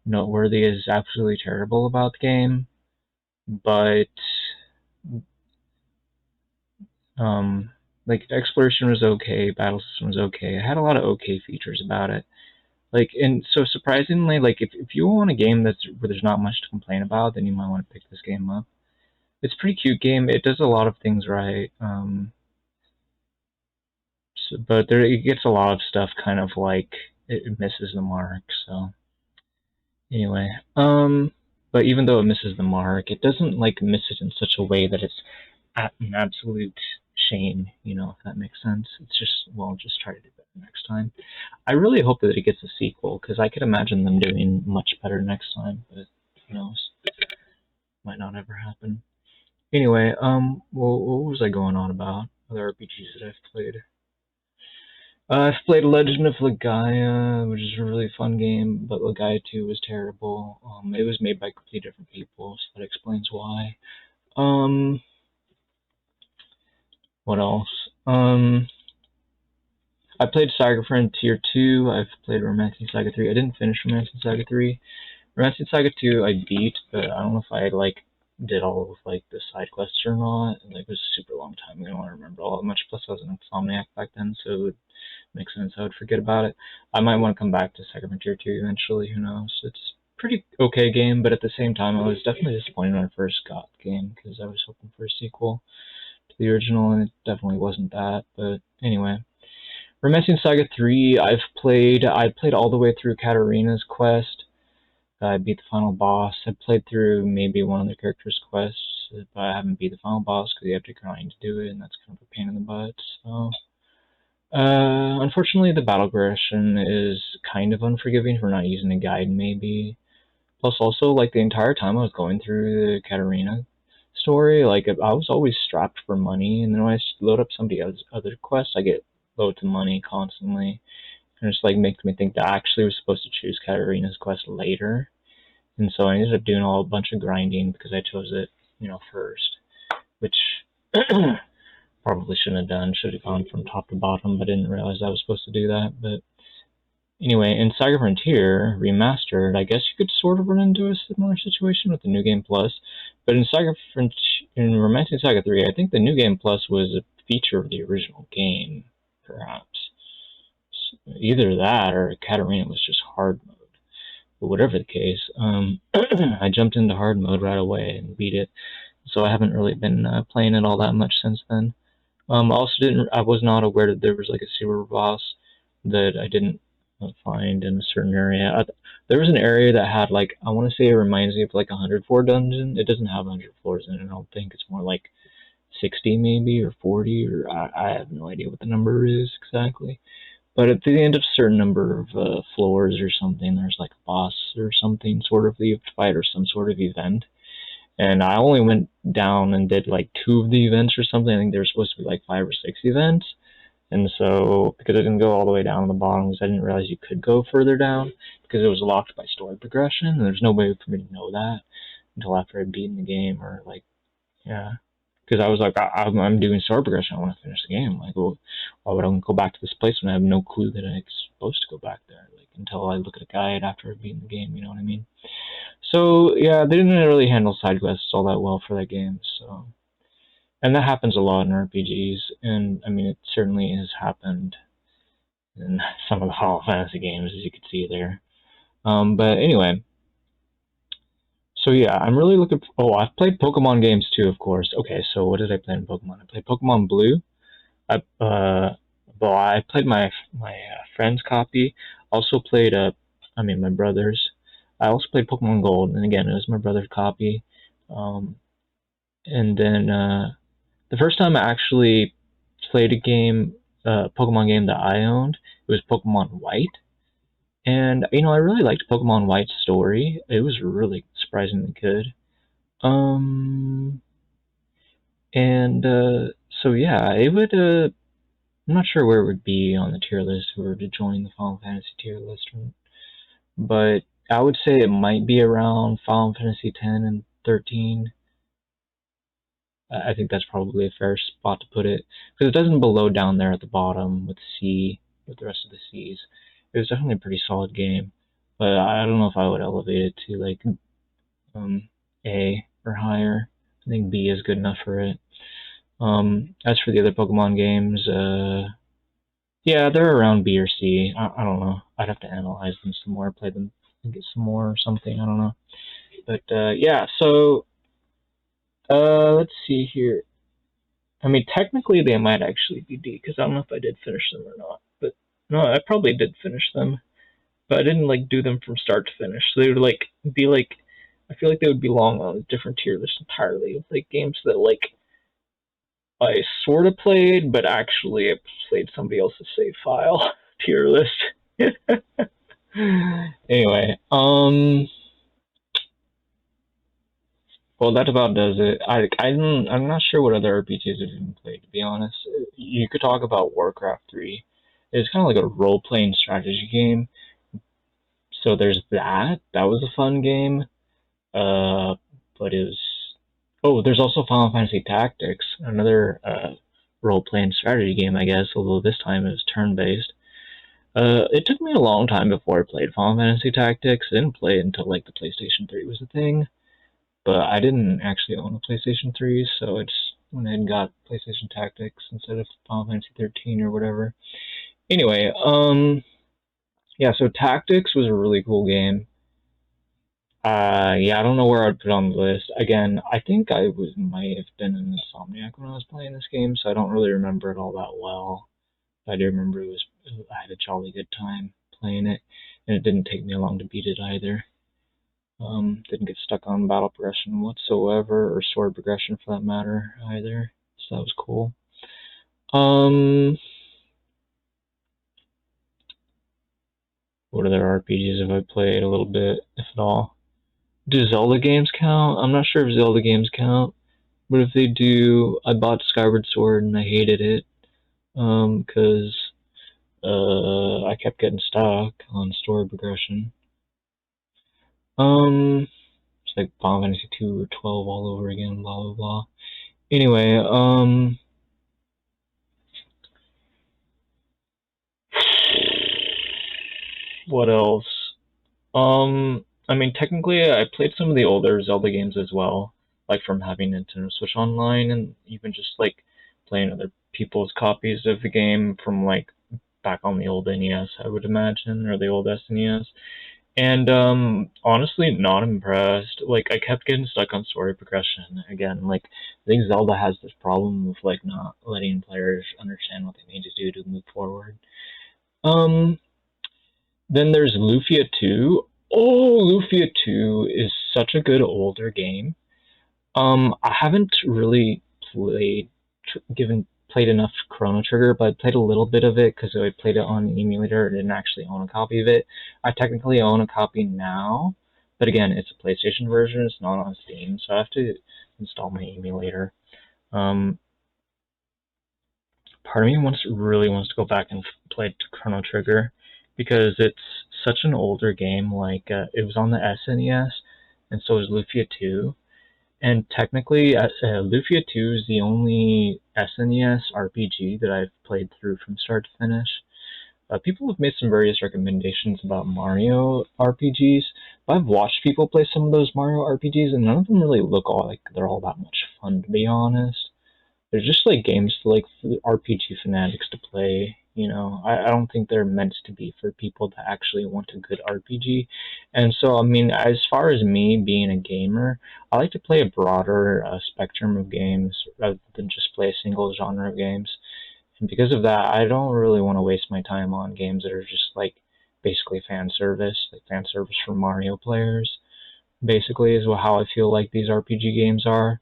noteworthy as absolutely terrible about the game. But, like, exploration was okay, battle system was okay. It had a lot of okay features about it. Like, and so surprisingly, like, if you want a game where there's not much to complain about, then you might want to pick this game up. It's a pretty cute game. It does a lot of things right. But it gets a lot of stuff kind of like it misses the mark. So Anyway, but even though it misses the mark, it doesn't like miss it in such a way that it's an absolute shame, if that makes sense. It's just, well, just try to do better next time. I really hope that it gets a sequel, because I could imagine them doing much better next time, but who knows? Might not ever happen. Anyway, well, what was I going on about? Other RPGs that I've played. I've played Legend of Legaia, which is a really fun game, but Legaia 2 was terrible. It was made by completely different people, so that explains why. Um, what else? I played Saga Frontier 2. I've played Romancing Saga 3. I didn't finish Romancing Saga 3. Romancing Saga 2 I beat, but I don't know if I did all of the side quests or not. It was a super long time ago. I don't remember all that much. Plus I was an insomniac back then, so it would make sense I would forget about it. I might want to come back to Saga Frontier 2 eventually, who knows. It's a pretty okay game, but at the same time I was definitely disappointed when I first got the game, because I was hoping for a sequel to the original, and it definitely wasn't that. But anyway. Romancing Saga 3, I played all the way through Katarina's quest. I beat the final boss. I played through maybe one of the characters' quests, but I haven't beat the final boss because you have to grind to do it, and that's kind of a pain in the butt. So, unfortunately, the battle progression is kind of unforgiving for not using a guide, maybe. Plus, also, the entire time I was going through the Katarina story, I was always strapped for money, and then when I load up somebody else's other quests, I get loads of money constantly. And it just makes me think that I actually was supposed to choose Katarina's quest later. And so I ended up doing a bunch of grinding because I chose it, first. Which probably shouldn't have done. Should have gone from top to bottom, but didn't realize I was supposed to do that. But anyway, in Saga Frontier Remastered, I guess you could sort of run into a similar situation with the New Game Plus. But in Romancing Saga 3, I think the New Game Plus was a feature of the original game, perhaps. Either that or Katarina was just hard mode. But whatever the case, I jumped into hard mode right away and beat it. So I haven't really been playing it all that much since then. I was not aware that there was a super boss that I didn't find in a certain area. There was an area that had I want to say it reminds me of a 100 floor dungeon. It doesn't have 100 floors in it. I don't think it's more 60 maybe or 40 or I have no idea what the number is exactly. But at the end of a certain number of floors or something, there's a boss or something sort of that you have to fight or some sort of event. And I only went down and did 2 of the events or something. I think there were supposed to be 5 or 6 events. And so, because I didn't go all the way down to the bottom, I didn't realize you could go further down because it was locked by story progression. And there's no way for me to know that until after I'd beaten the game or yeah. Because I was I'm doing story progression. I want to finish the game. Well, why would I go back to this place when I have no clue that I'm supposed to go back there? Until I look at a guide after I've beaten the game. You know what I mean? So yeah, they didn't really handle side quests all that well for that game. So, and that happens a lot in RPGs. And I mean, it certainly has happened in some of the Final Fantasy games, as you can see there. But anyway. So yeah, I'm really looking. I've played Pokemon games too, of course. Okay, so what did I play in Pokemon? I played Pokemon Blue. I played my friend's copy. Also played my brother's. I also played Pokemon Gold, and again, it was my brother's copy. And then the first time I actually played a game, Pokemon game that I owned, it was Pokemon White. And I really liked Pokemon White's story. It was really surprisingly good. Um, and so yeah, it would. I'm not sure where it would be on the tier list if we were to join the Final Fantasy tier list, but I would say it might be around Final Fantasy 10 and 13. I think that's probably a fair spot to put it because it doesn't below down there at the bottom with with the rest of the C's. It was definitely a pretty solid game, but I don't know if I would elevate it to A or higher. I think B is good enough for it. As for the other Pokemon games, yeah, they're around B or C. I don't know. I'd have to analyze them some more, play them, and get some more or something. I don't know. But yeah, so let's see here. I mean, technically they might actually be D because I don't know if I did finish them or not. But no, I probably did finish them. but I didn't like do them from start to finish. So they would like be like, I feel like they would belong on a different tier list entirely of like games that like I sort of played, but actually I played somebody else's save file tier list. Anyway, well, that about does it. I'm not sure what other RPGs I've even played, to be honest. You could talk about Warcraft 3. It's kind of like a role-playing strategy game. So there's that. That was a fun game. But it was... Oh, there's also Final Fantasy Tactics, another role-playing strategy game, I guess, although this time it was turn-based. It took me a long time before I played Final Fantasy Tactics. I didn't play it until, like, the PlayStation 3 was a thing. But I didn't actually own a PlayStation 3, so I just went ahead and got PlayStation Tactics instead of Final Fantasy 13 or whatever. Anyway, yeah, so Tactics was a really cool game. Yeah, I don't know where I'd put it on the list. Again, I think might have been an insomniac when I was playing this game, so I don't really remember it all that well. I do remember I had a jolly good time playing it, and it didn't take me long to beat it either. Didn't get stuck on battle progression whatsoever, or sword progression for that matter either. So that was cool. What other RPGs have I played a little bit, if at all? Do Zelda games count? I'm not sure if Zelda games count, but if they do, I bought Skyward Sword and I hated it, because I kept getting stuck on story progression. It's like Final Fantasy 2 or 12 all over again, blah blah blah. Anyway, what else? I mean, technically, I played some of the older Zelda games as well, like from having Nintendo Switch Online, and even just like playing other people's copies of the game from like back on the old NES, I would imagine, or the old SNES. And honestly, not impressed. Like, I kept getting stuck on story progression again. Like, I think Zelda has this problem of like not letting players understand what they need to do to move forward. Um, then there's Luffia 2. Oh, Luffia 2 is such a good older game. I haven't really played played enough Chrono Trigger, but I played a little bit of it because I played it on an emulator. I didn't actually own a copy of it. I technically own a copy now, but again, it's a PlayStation version. It's not on Steam, so I have to install my emulator. Um, Part of me really wants to go back and play Chrono Trigger because it's such an older game. Like it was on the SNES, and so is Luffia 2. And technically, Luffia 2 is the only SNES RPG that I've played through from start to finish. People have made some various recommendations about Mario RPGs, but I've watched people play some of those Mario RPGs, and none of them really look like they're all that much fun, to be honest. They're just like games for like RPG fanatics to play. You know, I don't think they're meant to be for people that actually want a good RPG. And so, I mean, as far as me being a gamer, I like to play a broader spectrum of games rather than just play a single genre of games. And because of that, I don't really want to waste my time on games that are just like basically like fan service for Mario players basically is how I feel like these RPG games are.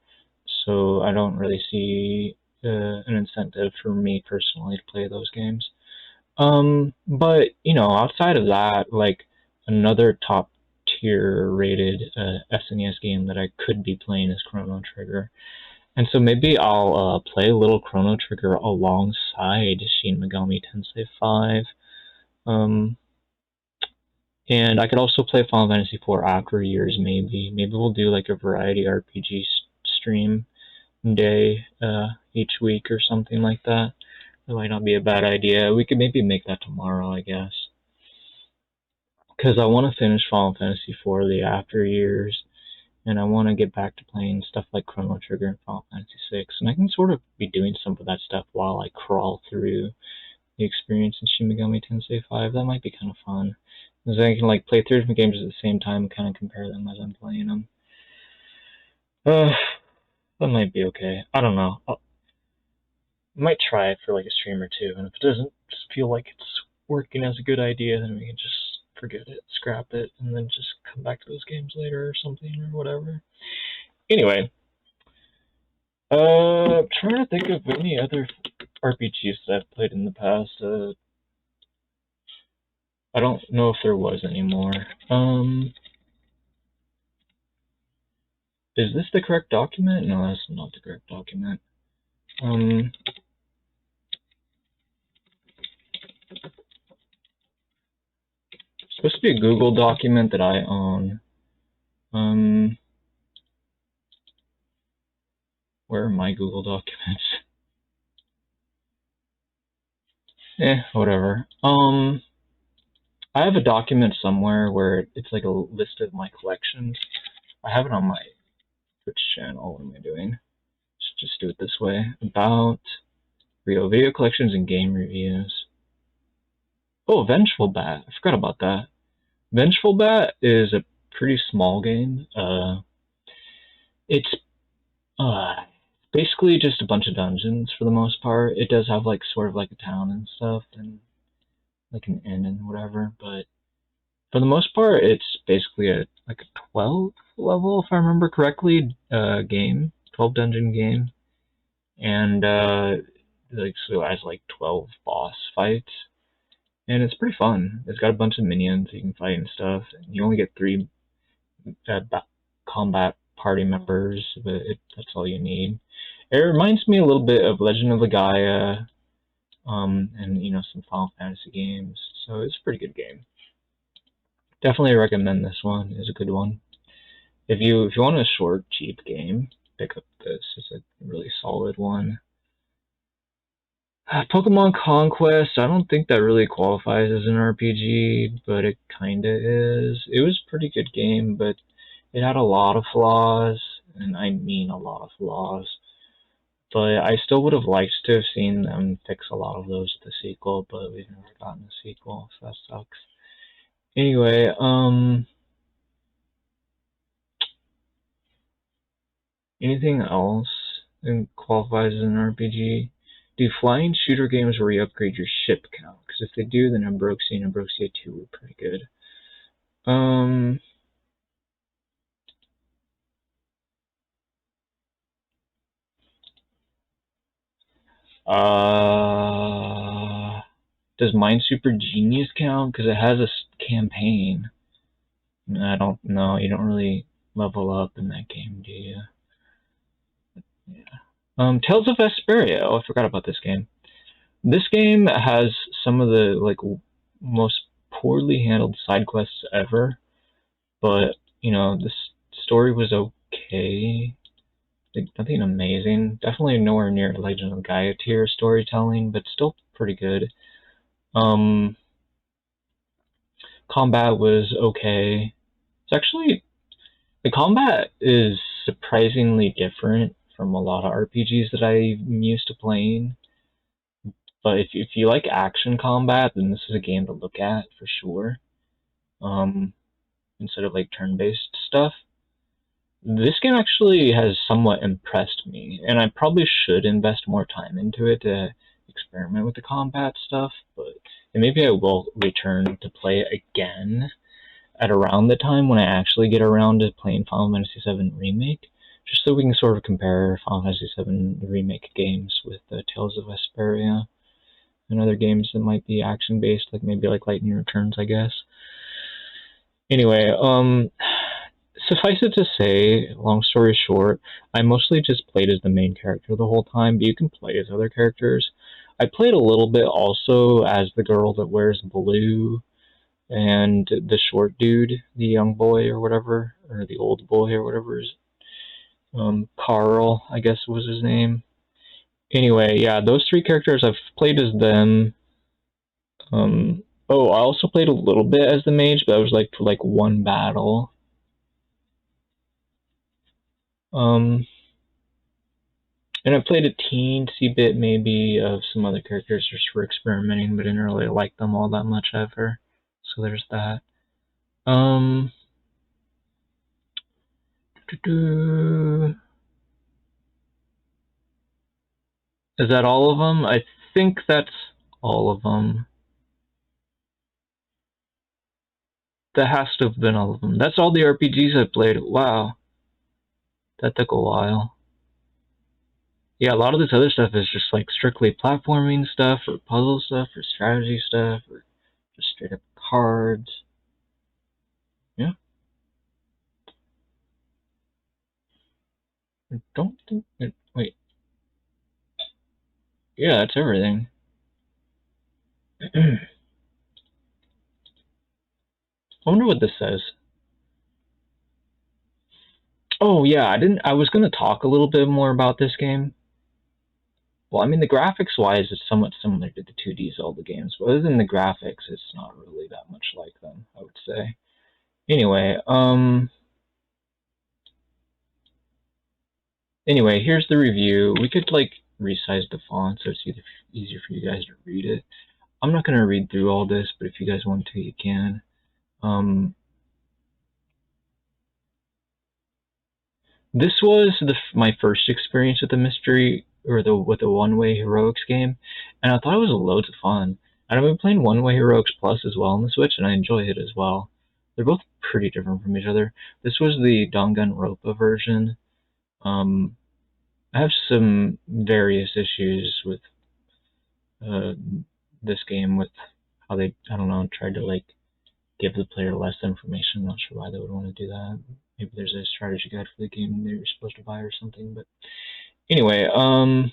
So I don't really see an incentive for me personally to play those games. But you know, outside of that, like another top tier rated SNES game that I could be playing is Chrono Trigger. And so maybe I'll play a little Chrono Trigger alongside Shin Megami Tensei V. Um, and I could also play Final Fantasy IV after years, maybe. Maybe we'll do like a variety RPG stream day each week or something like that. That might not be a bad idea. We could maybe make that tomorrow, I guess. Because I want to finish Final Fantasy IV the after years, and I want to get back to playing stuff like Chrono Trigger and Final Fantasy VI. And I can sort of be doing some of that stuff while I crawl through the experience in Shin Megami Tensei V. That might be kind of fun. Because I can like play three different games at the same time and kind of compare them as I'm playing them. That might be okay. I don't know. I might try it for like a stream or two, and if it doesn't just feel like it's working as a good idea, then we can just forget it, scrap it, and then just come back to those games later or something or whatever. Anyway, trying to think of any other RPGs that I've played in the past. I don't know if there was anymore. Is this the correct document? No, that's not the correct document. It's supposed to be a Google document that I own. Where are my Google documents? Whatever. I have a document somewhere where it's like a list of my collections. I have it on my Twitch channel. What am I doing? Let's just do it this way. About Rio video collections and game reviews. Oh, Vengeful Bat. I forgot about that. Vengeful Bat is a pretty small game. It's basically just a bunch of dungeons for the most part. It does have like sort of like a town and stuff and like an inn and whatever, but for the most part it's basically a 12 level, if I remember correctly, game, 12 dungeon game, and like so it has like 12 boss fights, and it's pretty fun. It's got a bunch of minions you can fight and stuff. You only get 3 combat party members, but that's all you need. It reminds me a little bit of Legend of Legaia, and some Final Fantasy games. So it's a pretty good game. Definitely recommend this one. It's a good one. If you want a short, cheap game, pick up this. It's a really solid one. Pokemon Conquest, I don't think that really qualifies as an RPG, but it kinda is. It was a pretty good game, but it had a lot of flaws, and I mean a lot of flaws. But I still would have liked to have seen them fix a lot of those with the sequel, but we've never gotten a sequel, so that sucks. Anyway, anything else that qualifies as an RPG? Do flying shooter games where you upgrade your ship count? Because if they do, then Ambrosia and Ambrosia 2 were pretty good. Does Minesweeper Genius count? Because it has a campaign. I don't know. You don't really level up in that game, do you? Yeah. Tales of Esperia. Oh, I forgot about this game. This game has some of the most poorly handled side quests ever, but the story was okay. Like, nothing amazing. Definitely nowhere near Legend of Gaia tier storytelling, but still pretty good. Combat was okay. It's actually, the combat is surprisingly different from a lot of RPGs that I'm used to playing. But if you like action combat, then this is a game to look at for sure. Instead of like turn-based stuff. This game actually has somewhat impressed me, and I probably should invest more time into it to experiment with the combat stuff, but maybe I will return to play it again at around the time when I actually get around to playing Final Fantasy VII Remake, just so we can sort of compare Final Fantasy VII Remake games with Tales of Esperia and other games that might be action-based, like maybe like Lightning Returns, I guess. Anyway, suffice it to say, long story short, I mostly just played as the main character the whole time, but you can play as other characters. I played a little bit also as the girl that wears blue, and the short dude, the young boy or whatever, or the old boy or whatever is, Carl, I guess was his name. Anyway, yeah, those 3 characters, I've played as them. Oh, I also played a little bit as the mage, but I was for like 1 battle. And I played a teensy bit maybe of some other characters just for experimenting, but didn't really like them all that much ever. So there's that. Is that all of them? I think that's all of them. That has to have been all of them. That's all the RPGs I played. Wow. That took a while. Yeah, a lot of this other stuff is just like strictly platforming stuff, or puzzle stuff, or strategy stuff, or just straight up cards. Yeah. I don't think it, wait. Yeah, that's everything. I wonder what this says. Oh yeah, I was gonna talk a little bit more about this game. Well, I mean, the graphics wise, it's somewhat similar to the 2D Zelda games, but other than the graphics, it's not really that much like them, I would say. Anyway, here's the review. We could like resize the font so it's easier for you guys to read it. I'm not gonna read through all this, but if you guys want to, you can. This was my first experience with the mystery or with the one-way heroics game, and I thought it was loads of fun. And I've been playing One-Way Heroics Plus as well on the Switch, and I enjoy it as well. They're both pretty different from each other. This was the Danganronpa version. I have some various issues with this game with how they, I don't know, tried to like give the player less information. I'm not sure why they would want to do that. Maybe there's a strategy guide for the game that you're supposed to buy or something. But anyway, I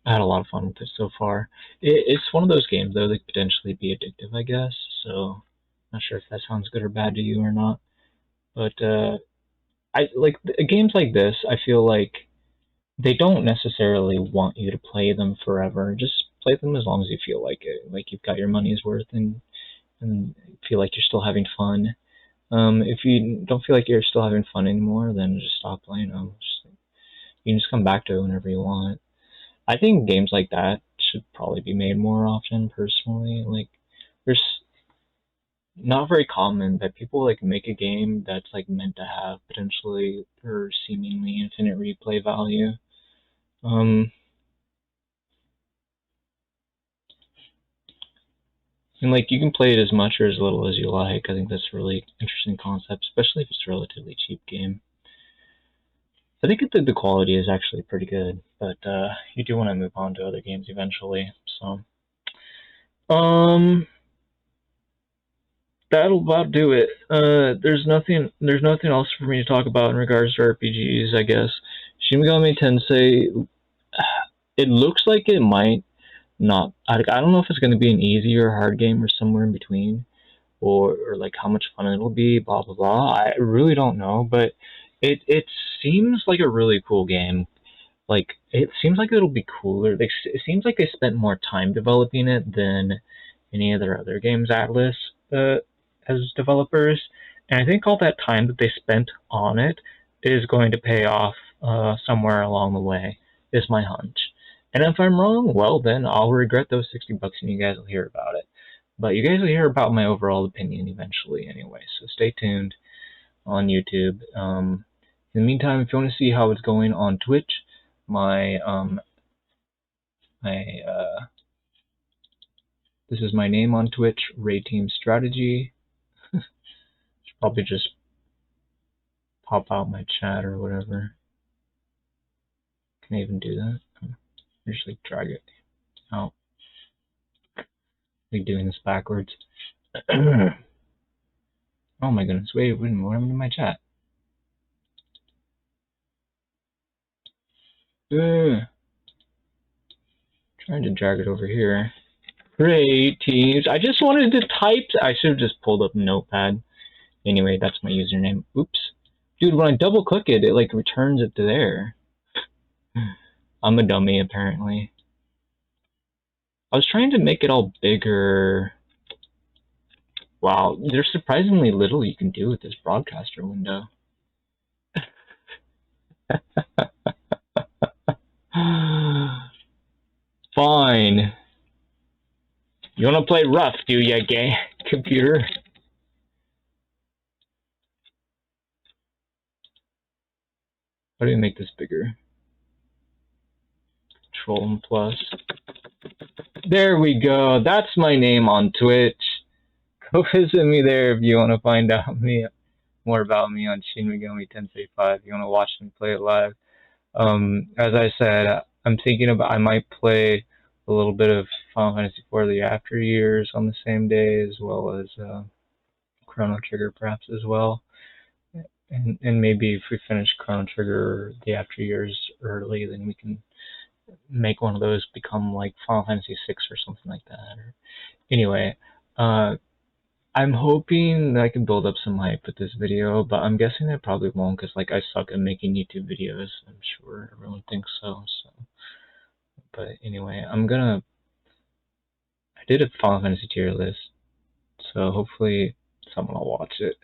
had a lot of fun with it so far. It's one of those games though that could potentially be addictive, I guess. So not sure if that sounds good or bad to you or not. But I like games like this. I feel like they don't necessarily want you to play them forever. Just play them as long as you feel like it. Like you've got your money's worth and feel like you're still having fun. If you don't feel like you're still having fun anymore, then just stop playing them. You can just come back to it whenever you want. I think games like that should probably be made more often, personally. Like, there's not very common that people like make a game that's like meant to have potentially or seemingly infinite replay value. Um, and like you can play it as much or as little as you like. I think that's a really interesting concept, especially if it's a relatively cheap game. I think the quality is actually pretty good, but you do want to move on to other games eventually. So, um, that'll about do it. There's nothing else for me to talk about in regards to RPGs. I guess Shin Megami Tensei. It looks like it might not. I don't know if it's going to be an easy or hard game or somewhere in between, or like how much fun it'll be. Blah blah blah. I really don't know, but it seems like a really cool game. Like it seems like it'll be cooler. It seems like they spent more time developing it than any of their other games Atlas as developers, and I think all that time that they spent on it is going to pay off somewhere along the way. Is my hunch. And if I'm wrong, well then I'll regret those $60 and you guys will hear about it. But you guys will hear about my overall opinion eventually anyway. So stay tuned on YouTube. In the meantime, if you want to see how it's going on Twitch, my this is my name on Twitch, Ray Team Strategy. Should probably just pop out my chat or whatever. Can I even do that? Just like drag it out. Like doing this backwards. Oh my goodness! Wait, what happened to my chat? Trying to drag it over here. Great teams. I just wanted to type. I should have just pulled up Notepad. Anyway, that's my username. Oops. Dude, when I double click it, it like returns it to there. I'm a dummy, apparently. I was trying to make it all bigger. Wow, there's surprisingly little you can do with this broadcaster window. Fine. You wanna play rough, do ya, gay computer? How do you make this bigger? Control and plus. There we go. That's my name on Twitch. Go visit me there if you want to find out more about me on Shin Megami Tensei V. You want to watch me play it live. As I said, I'm thinking about I might play a little bit of Final Fantasy IV: The After Years on the same day, as well as Chrono Trigger, perhaps as well. And maybe if we finish Chrono Trigger: The After Years early, then we can make one of those become like Final Fantasy VI or something like that. Anyway, uh, I'm hoping that I can build up some hype with this video, but I'm guessing I probably won't because like I suck at making YouTube videos. I'm sure everyone thinks so. But anyway, I did a Final Fantasy tier list, so hopefully someone will watch it.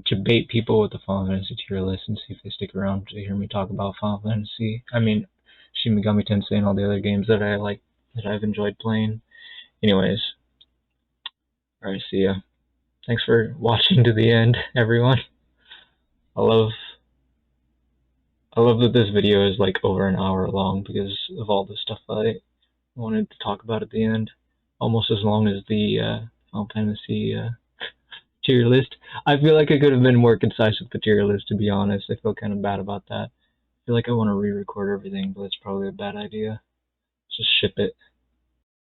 Debate people with the Final Fantasy tier list and see if they stick around to hear me talk about Final Fantasy. I mean, Shin Megami Tensei and all the other games that I like that I've enjoyed playing. Anyways, alright, see ya. Thanks for watching to the end, everyone. I love that this video is like over an hour long because of all the stuff I wanted to talk about at the end. Almost as long as the Final Fantasy tier list. I feel like I could have been more concise with the tier list, to be honest. I feel kind of bad about that. I feel like I want to re-record everything, but it's probably a bad idea. Just ship it.